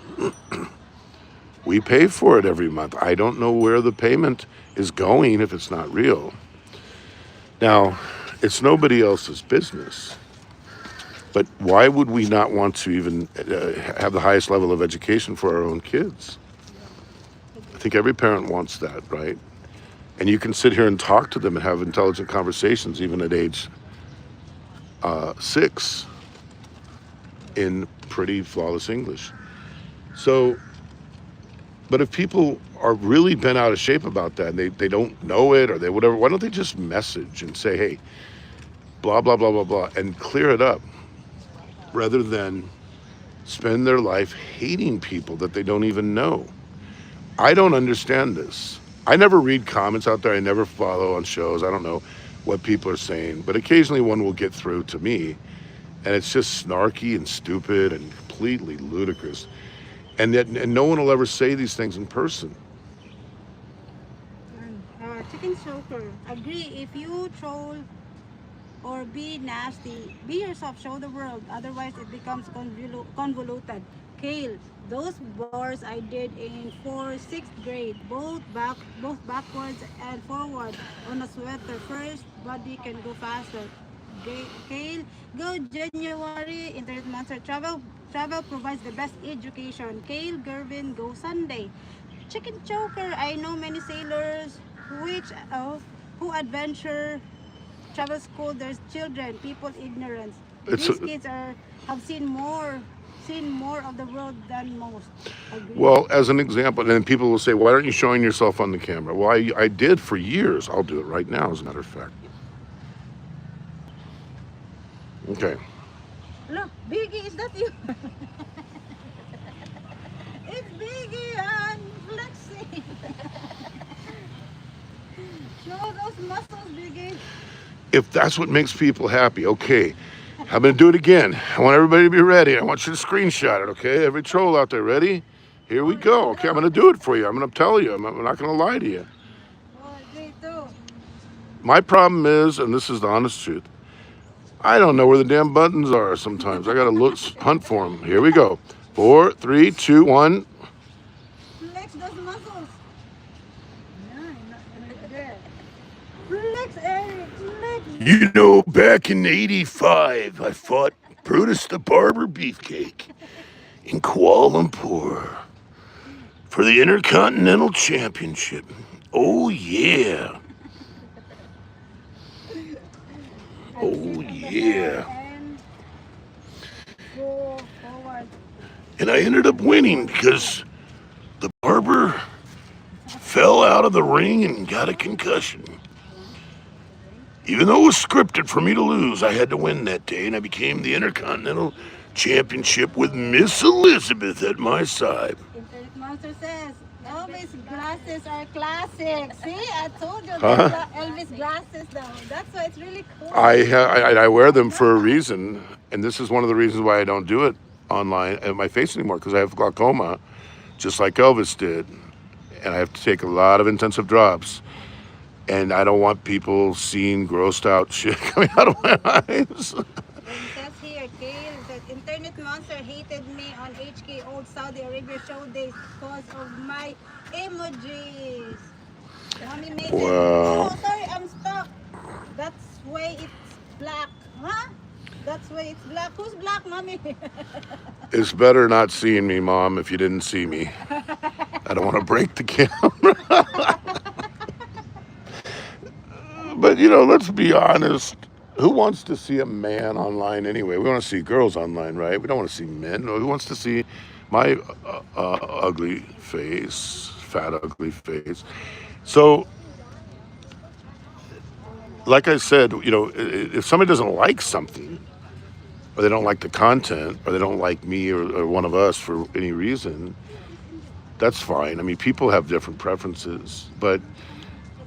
We pay for it every month. I don't know where the payment is going if it's not real. Now, it's nobody else's business. But why would we not want to even have the highest level of education for our own kids? I think every parent wants that, right? And you can sit here and talk to them and have intelligent conversations even at age 6 in pretty flawless English. So, but if people are really bent out of shape about that and they don't know it or they whatever, why don't they just message and say, hey, blah, blah, blah, blah, blah, and clear it up rather than spend their life hating people that they don't even know. I don't understand this. I never read comments out there. I never follow on shows. I don't know what people are saying, but occasionally one will get through to me, and it's just snarky and stupid and completely ludicrous. And no one will ever say these things in person. Chicken choker. Agree. If you troll or be nasty, be yourself. Show the world. Otherwise, it becomes convoluted. Kale. Those bars I did in 6th grade, both backwards and forward on a sweater. First, body can go faster. Kale, go January. Internet Monster travel provides the best education. Kale Gervin, go Sunday. Chicken choker. I know many sailors who adventure travel school. There's children, people ignorance. It's These kids have seen more of the world than most. Agree. Well, as an example, and then people will say, why aren't you showing yourself on the camera? Well, I did for years. I'll do it right now, as a matter of fact. Okay. Look, Biggie, is that you? It's Biggie and flexing. Show those muscles, Biggie. If that's what makes people happy, okay. I'm going to do it again. I want everybody to be ready. I want you to screenshot it, okay? Every troll out there, ready? Here we go. Okay, I'm going to do it for you. I'm going to tell you. I'm not going to lie to you. 1, 3, 2. My problem is, and this is the honest truth, I don't know where the damn buttons are sometimes. I got to look, hunt for them. Here we go. 4, 3, 2, 1. Flex those muscles. No, not there. Flex, Eric. Flex. You know, back in '85, I fought Brutus the Barber Beefcake in Kuala Lumpur for the Intercontinental Championship. Oh, yeah. Oh, yeah. And go forward. And I ended up winning because the barber fell out of the ring and got a concussion. Even though it was scripted for me to lose, I had to win that day, and I became the Intercontinental Championship with Miss Elizabeth at my side. Internet Monster says Elvis glasses are classic. See, I told you Huh? that Elvis glasses though. That's why it's really cool. I wear them for a reason, and this is one of the reasons why I don't do it online at my face anymore, because I have glaucoma, just like Elvis did, and I have to take a lot of intensive drops. And I don't want people seeing grossed out shit coming out of my eyes. Then it says here, Kale says Internet Monster hated me on HK old Saudi Arabia show days because of my emojis. Mommy made it. Wow. Oh, sorry, I'm stuck. That's why it's black, huh? That's why it's black. Who's black, mommy? It's better not seeing me, Mom, if you didn't see me. I don't want to break the camera. But, let's be honest. Who wants to see a man online anyway? We want to see girls online, right? We don't want to see men. Who wants to see my ugly face, fat, ugly face? So, like I said, if somebody doesn't like something, or they don't like the content, or they don't like me or one of us for any reason, that's fine. I mean, people have different preferences, but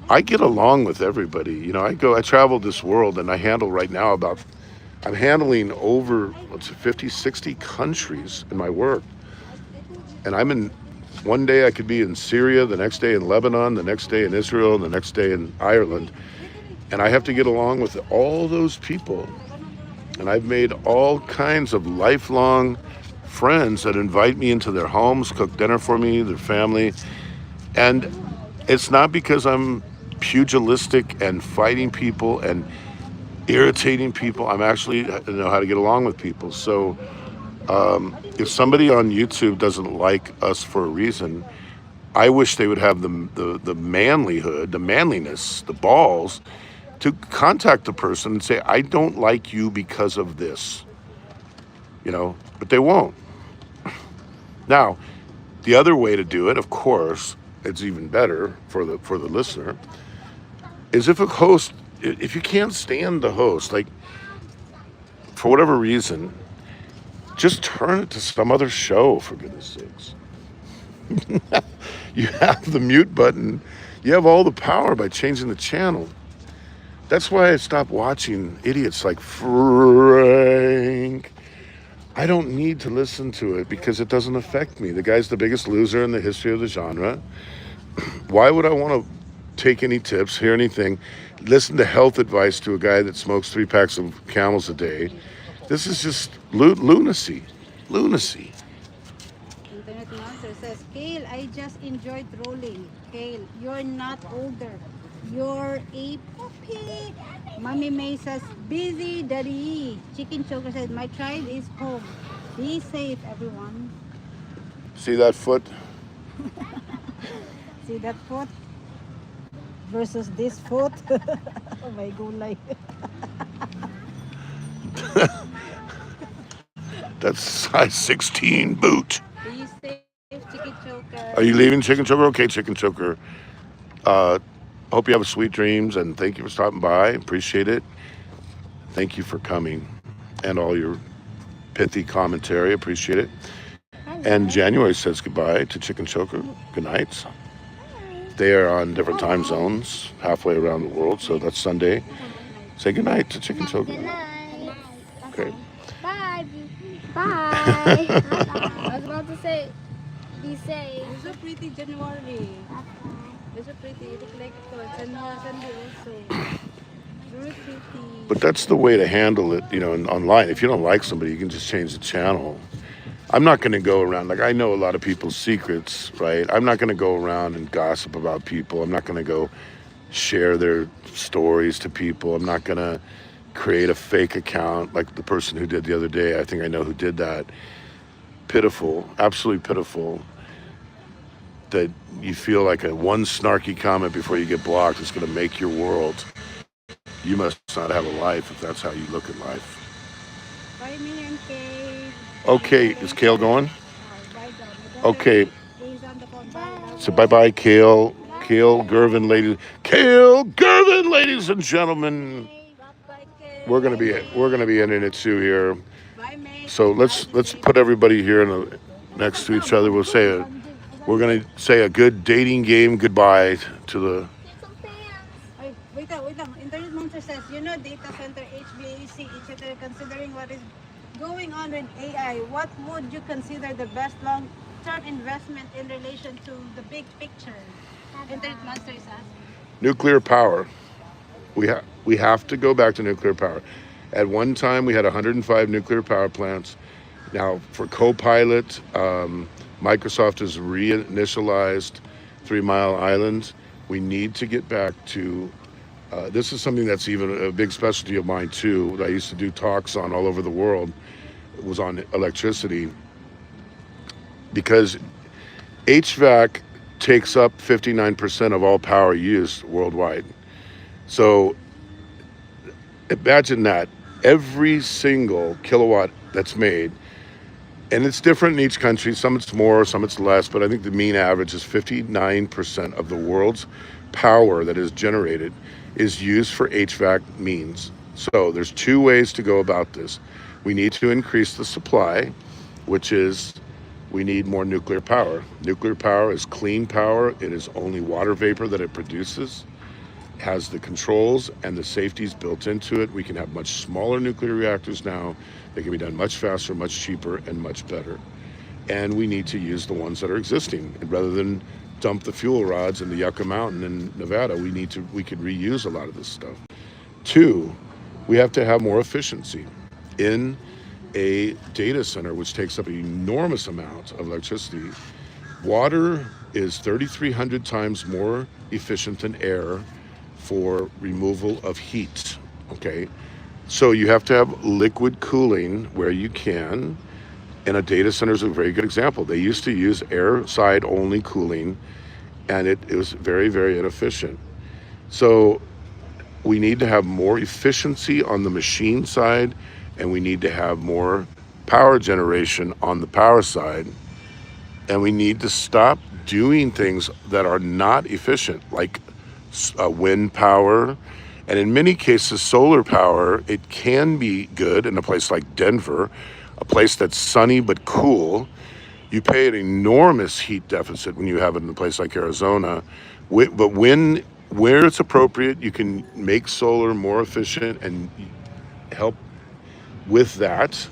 I get along with everybody. I travel this world and I handle right now I'm handling over, 50, 60 countries in my work. And one day I could be in Syria, the next day in Lebanon, the next day in Israel, and the next day in Ireland. And I have to get along with all those people. And I've made all kinds of lifelong friends that invite me into their homes, cook dinner for me, their family. And it's not because I'm pugilistic and fighting people and irritating people. I'm actually know how to get along with people. So if somebody on YouTube doesn't like us for a reason, I wish they would have the manlyhood, the manliness, the balls to contact the person and say, I don't like you because of this, but they won't. Now, the other way to do it, of course, it's even better for the listener, is if you can't stand the host, like for whatever reason, just turn it to some other show, for goodness sakes. You have the mute button. You have all the power by changing the channel. That's why I stopped watching idiots like Frank. I don't need to listen to it because it doesn't affect me. The guy's the biggest loser in the history of the genre. Why would I want to take any tips, hear anything, listen to health advice to a guy that smokes 3 packs of Camels a day? This is just lunacy. Lunacy. Internet Monster says, Kale, I just enjoyed trolling. Kale, you're not older. You're a puppy. Mommy May says, busy daddy. Chicken Choker says, my tribe is home. Be safe, everyone. See that foot? See that foot? Versus this foot. Oh my god, That's size 16 boot. be safe, Chicken Choker. Are you leaving, Chicken Choker? Okay, Chicken Choker. Hope you have sweet dreams, and thank you for stopping by. Appreciate it. Thank you for coming and all your pithy commentary. Appreciate it. And January says goodbye to Chicken Choker. Good night. They are on different time zones halfway around the world, so that's Sunday. Say good night to Chicken Choker. Good night. Okay. Bye. Bye. I was about to say, be safe. You're so pretty, January. You're so pretty. You look like Sunday also. Very pretty. But that's the way to handle it, online. If you don't like somebody, you can just change the channel. I'm not going to go around, like I know a lot of people's secrets, right? I'm not going to go around and gossip about people. I'm not going to go share their stories to people. I'm not going to create a fake account like the person who did the other day. I think I know who did that. Pitiful, absolutely pitiful that you feel like one snarky comment before you get blocked is going to make your world. You must not have a life if that's how you look at life. 5 million K. Okay, is Kale going? Okay, He's on the phone. Bye. so bye-bye, Kale. Kale Gervin, ladies and gentlemen. We're gonna be ending it too here. Bye, May. So let's put everybody here next to each other. We're gonna say a good dating game goodbye to the. Wait lang. Internet Monster says, data center, HVAC, etc. Considering what is going on with AI, what would you consider the best long-term investment in relation to the big picture? Internet Monster is asking. Nuclear power. We have to go back to nuclear power. At one time, we had 105 nuclear power plants. Now, for co-pilot, Microsoft has reinitialized 3 Mile Island. We need to get back to This is something that's even a big specialty of mine too. That I used to do talks on all over the world. It was on electricity because HVAC takes up 59% of all power used worldwide. So imagine that every single kilowatt that's made, and it's different in each country. Some it's more, some it's less, but I think the mean average is 59% of the world's power that is generated is used for HVAC means. So there's two ways to go about this. We need to increase the supply, which is we need more nuclear power. Nuclear power is clean power. It is only water vapor that it produces, has the controls and the safeties built into it. We can have much smaller nuclear reactors now. They can be done much faster, much cheaper, and much better. And we need to use the ones that are existing. And rather than dump the fuel rods in the Yucca Mountain in Nevada, we could reuse a lot of this stuff. Two, we have to have more efficiency in a data center, which takes up an enormous amount of electricity. Water is 3,300 times more efficient than air for removal of heat, okay? So you have to have liquid cooling where you can, and a data center is a very good example. They used to use air side only cooling, and it was very, very inefficient. So we need to have more efficiency on the machine side, and we need to have more power generation on the power side. And we need to stop doing things that are not efficient, like wind power. And in many cases, solar power, it can be good in a place like Denver, a place that's sunny but cool. You pay an enormous heat deficit when you have it in a place like Arizona. But where it's appropriate, you can make solar more efficient and help with that.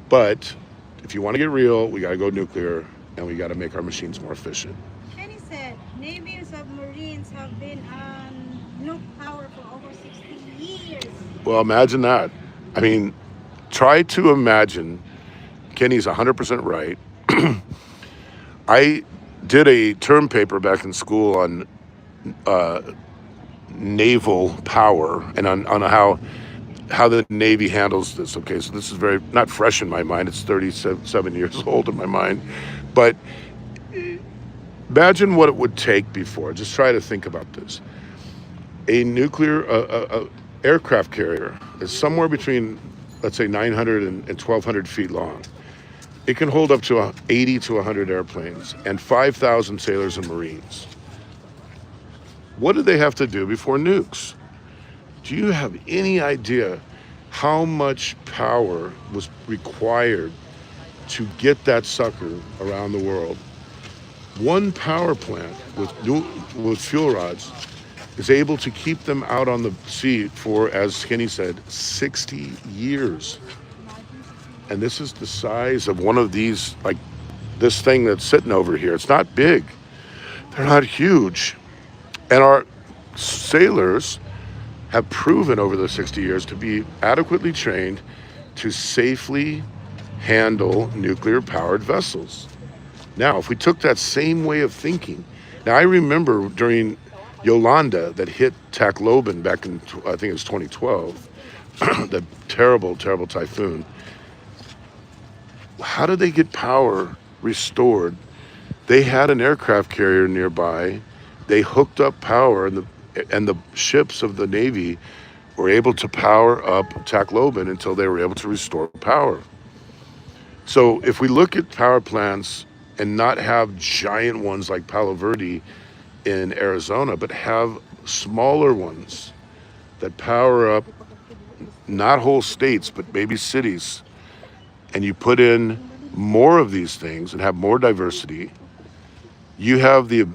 But if you want to get real, we got to go nuclear, and we got to make our machines more efficient. Kenny said Navy submarines have been on nuke power for over 60 years. Well, imagine that. I mean, try to imagine. Kenny's 100% right. I did a term paper back in school on naval power and on how the Navy handles this. Okay, so this is very not fresh in my mind. It's 37 years old in my mind, but imagine what it would take before. Just try to think about this. A nuclear aircraft carrier is somewhere between, let's say, 900 and 1,200 feet long. It can hold up to 80 to 100 airplanes and 5,000 sailors and Marines. What do they have to do before nukes? Do you have any idea how much power was required to get that sucker around the world? One power plant with fuel rods is able to keep them out on the sea for, as Kenny said, 60 years. And this is the size of one of these, like this thing that's sitting over here. It's not big. They're not huge. And our sailors have proven over the 60 years to be adequately trained to safely handle nuclear powered vessels. Now, if we took that same way of thinking, now I remember during Yolanda that hit Tacloban back in, I think it was 2012, that terrible, terrible typhoon. How did they get power restored? They had an aircraft carrier nearby. They hooked up power, and the ships of the Navy were able to power up Tacloban until they were able to restore power. So if we look at power plants and not have giant ones like Palo Verde in Arizona, but have smaller ones that power up not whole states, but maybe cities, and you put in more of these things and have more diversity, you have the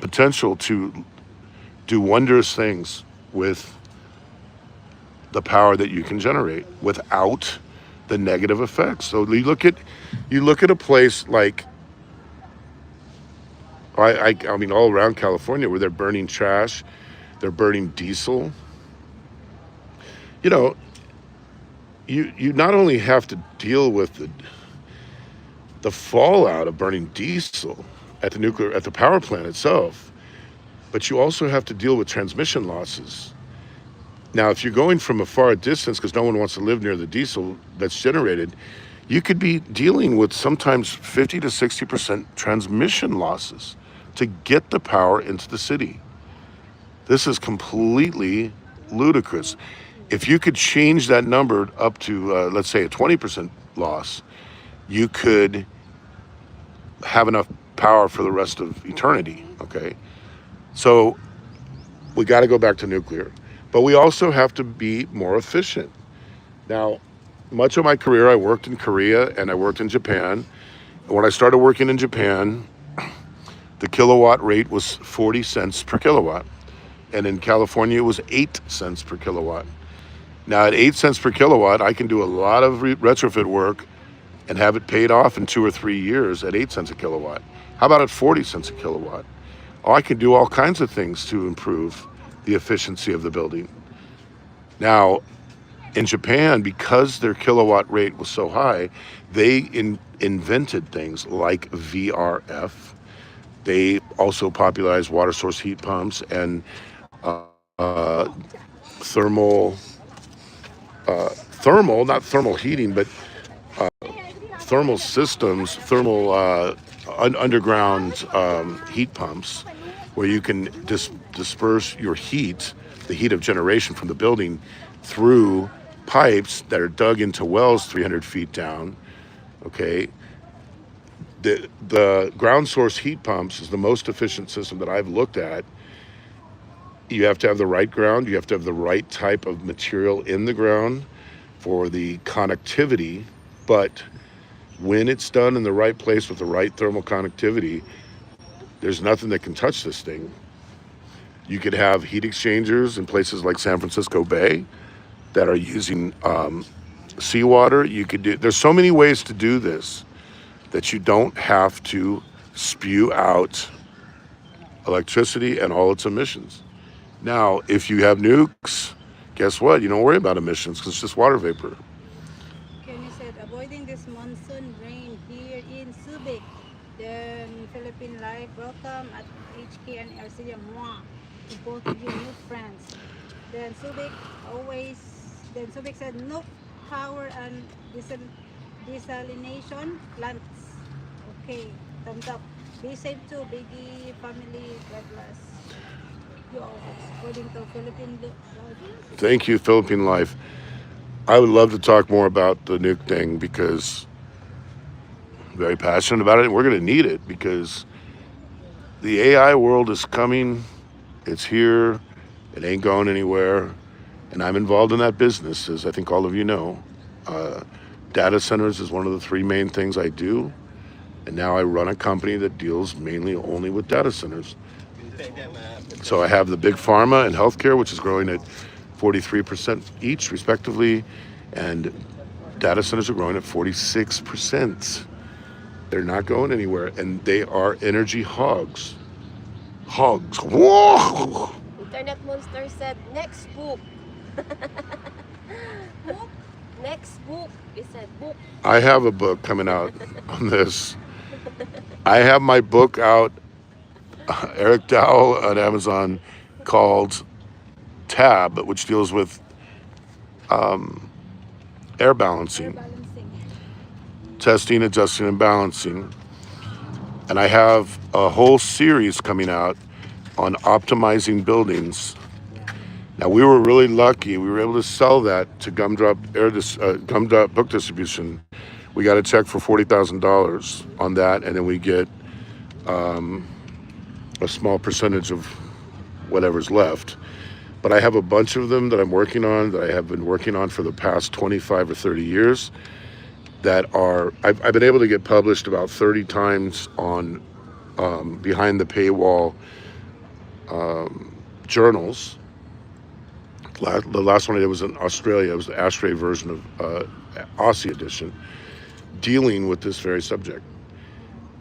potential to do wondrous things with the power that you can generate without the negative effects. So you look at a place like I mean all around California where they're burning trash, they're burning diesel. You know, you not only have to deal with the fallout of burning diesel at the power plant itself, but you also have to deal with transmission losses. Now, if you're going from a far distance because no one wants to live near the diesel that's generated, you could be dealing with sometimes 50 to 60% transmission losses to get the power into the city. This is completely ludicrous. If you could change that number up to, let's say, a 20% loss, you could have enough power for the rest of eternity. Okay. So we got to go back to nuclear, but we also have to be more efficient. Now, much of my career, I worked in Korea and I worked in Japan. When I started working in Japan, the kilowatt rate was 40 cents per kilowatt. And in California, it was 8 cents per kilowatt. Now, at 8 cents per kilowatt, I can do a lot of retrofit work and have it paid off in 2 or 3 years at 8 cents a kilowatt. How about at 40 cents a kilowatt? Oh, I can do all kinds of things to improve the efficiency of the building. Now, in Japan, because their kilowatt rate was so high, they invented things like VRF. They also popularized water source heat pumps and uh, thermal, not thermal heating, but thermal systems, thermal underground heat pumps, where you can disperse your heat, the heat of generation from the building, through pipes that are dug into wells 300 feet down. Okay, the ground source heat pumps is the most efficient system that I've looked at. You have to have the right ground, you have to have the right type of material in the ground for the connectivity, but when it's done in the right place with the right thermal conductivity, there's nothing that can touch this thing. You could have heat exchangers in places like San Francisco Bay that are using seawater. You could do, there's so many ways to do this that you don't have to spew out electricity and all its emissions. Now, if you have nukes, guess what? You don't worry about emissions because it's just water vapor. Kenny said, avoiding this monsoon rain here in Subic. Then Philippine Life, welcome at HK and RCA Moi to both of you new friends. Then Subic said, no power and desalination plants. Okay, thumbs up. Be safe too, Biggie, family, God bless. You always, according to Philippine Life. Thank you, Philippine Life. I would love to talk more about the nuke thing because I'm very passionate about it, and we're going to need it because the AI world is coming. It's here. It ain't going anywhere. And I'm involved in that business, as I think all of you know. Data centers is one of the 3 main things I do. And now I run a company that deals mainly only with data centers. So I have the big pharma and healthcare, which is growing at 43% each, respectively. And data centers are growing at 46%. They're not going anywhere. And they are energy hogs. Hogs. Whoa! Internet Monster said, next book. Book? Next book. He said, book. I have a book coming out on this. I have my book out, Eric Dowell on Amazon, called Tab, which deals with air balancing, Balancing. testing, adjusting, and balancing. And I have a whole series coming out on optimizing buildings. Now, we were really lucky. We were able to sell that to Gumdrop Book Distribution. We got a check for $40,000 on that, and then we get a small percentage of whatever's left. But I have a bunch of them that I'm working on, that I have been working on for the past 25 or 30 years, that are, I've been able to get published about 30 times on behind the paywall journals. The last one I did was in Australia. It was the Ashtray version of Aussie edition, dealing with this very subject.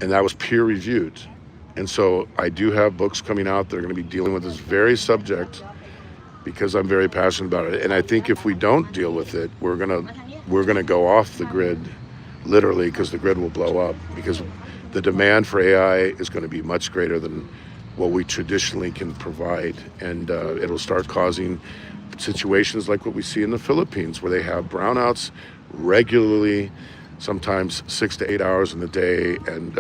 And that was peer reviewed. And so I do have books coming out that are going to be dealing with this very subject because I'm very passionate about it. And I think if we don't deal with it, we're gonna go off the grid, literally, because the grid will blow up, because the demand for AI is going to be much greater than what we traditionally can provide. And it'll start causing situations like what we see in the Philippines, where they have brownouts regularly, sometimes 6 to 8 hours in the day. And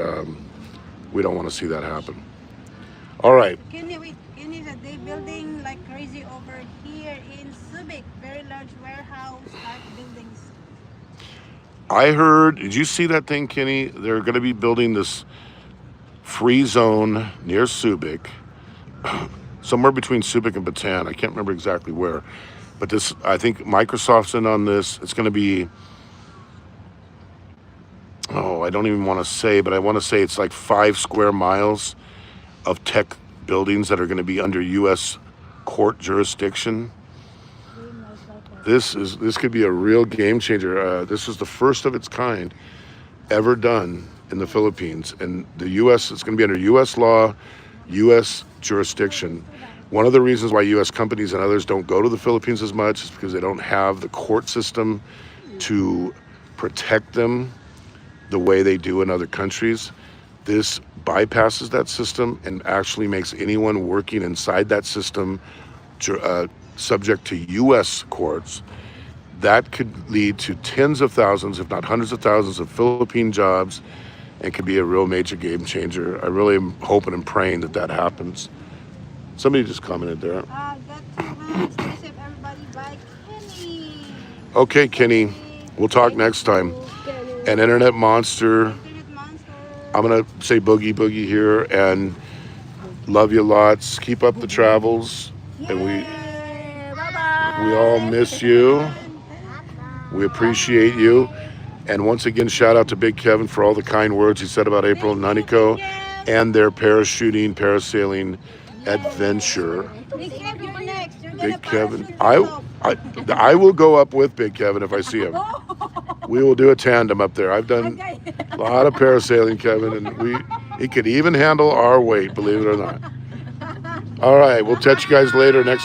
we don't want to see that happen. All right. Kenny, that they building like crazy over here in Subic, very large warehouse type buildings. I heard, did you see that thing, Kenny? They're going to be building this free zone near Subic, somewhere between Subic and Bataan. I can't remember exactly where. But this, I think Microsoft's in on this. It's going to be, oh, I don't even want to say, but I want to say it's like 5 square miles of tech buildings that are going to be under U.S. court jurisdiction. This could be a real game changer. This is the first of its kind ever done in the Philippines, and the U.S. it's going to be under U.S. law, U.S. jurisdiction. One of the reasons why U.S. companies and others don't go to the Philippines as much is because they don't have the court system to protect them the way they do in other countries. This bypasses that system and actually makes anyone working inside that system subject to U.S. courts. That could lead to tens of thousands, if not hundreds of thousands, of Philippine jobs, and could be a real major game changer. I really am hoping and praying that that happens. Somebody just commented there. Got 2 months. Stay safe, everybody. Bye, Kenny. Okay, Kenny, we'll talk next time. And Internet Monster, Internet monster. I'm going to say boogie boogie here, and love you lots. Keep up the travels, and we all miss you. We appreciate you. And once again, shout out to Big Kevin for all the kind words he said about April and Naniko and their parachuting, parasailing adventure. Big Kev, you're next. You're gonna Big Kevin, parachute I will go up with Big Kevin if I see him. We will do a tandem up there. I've done Okay. a lot of parasailing, Kevin, and he could even handle our weight, believe it or not. All right, we'll catch you guys later next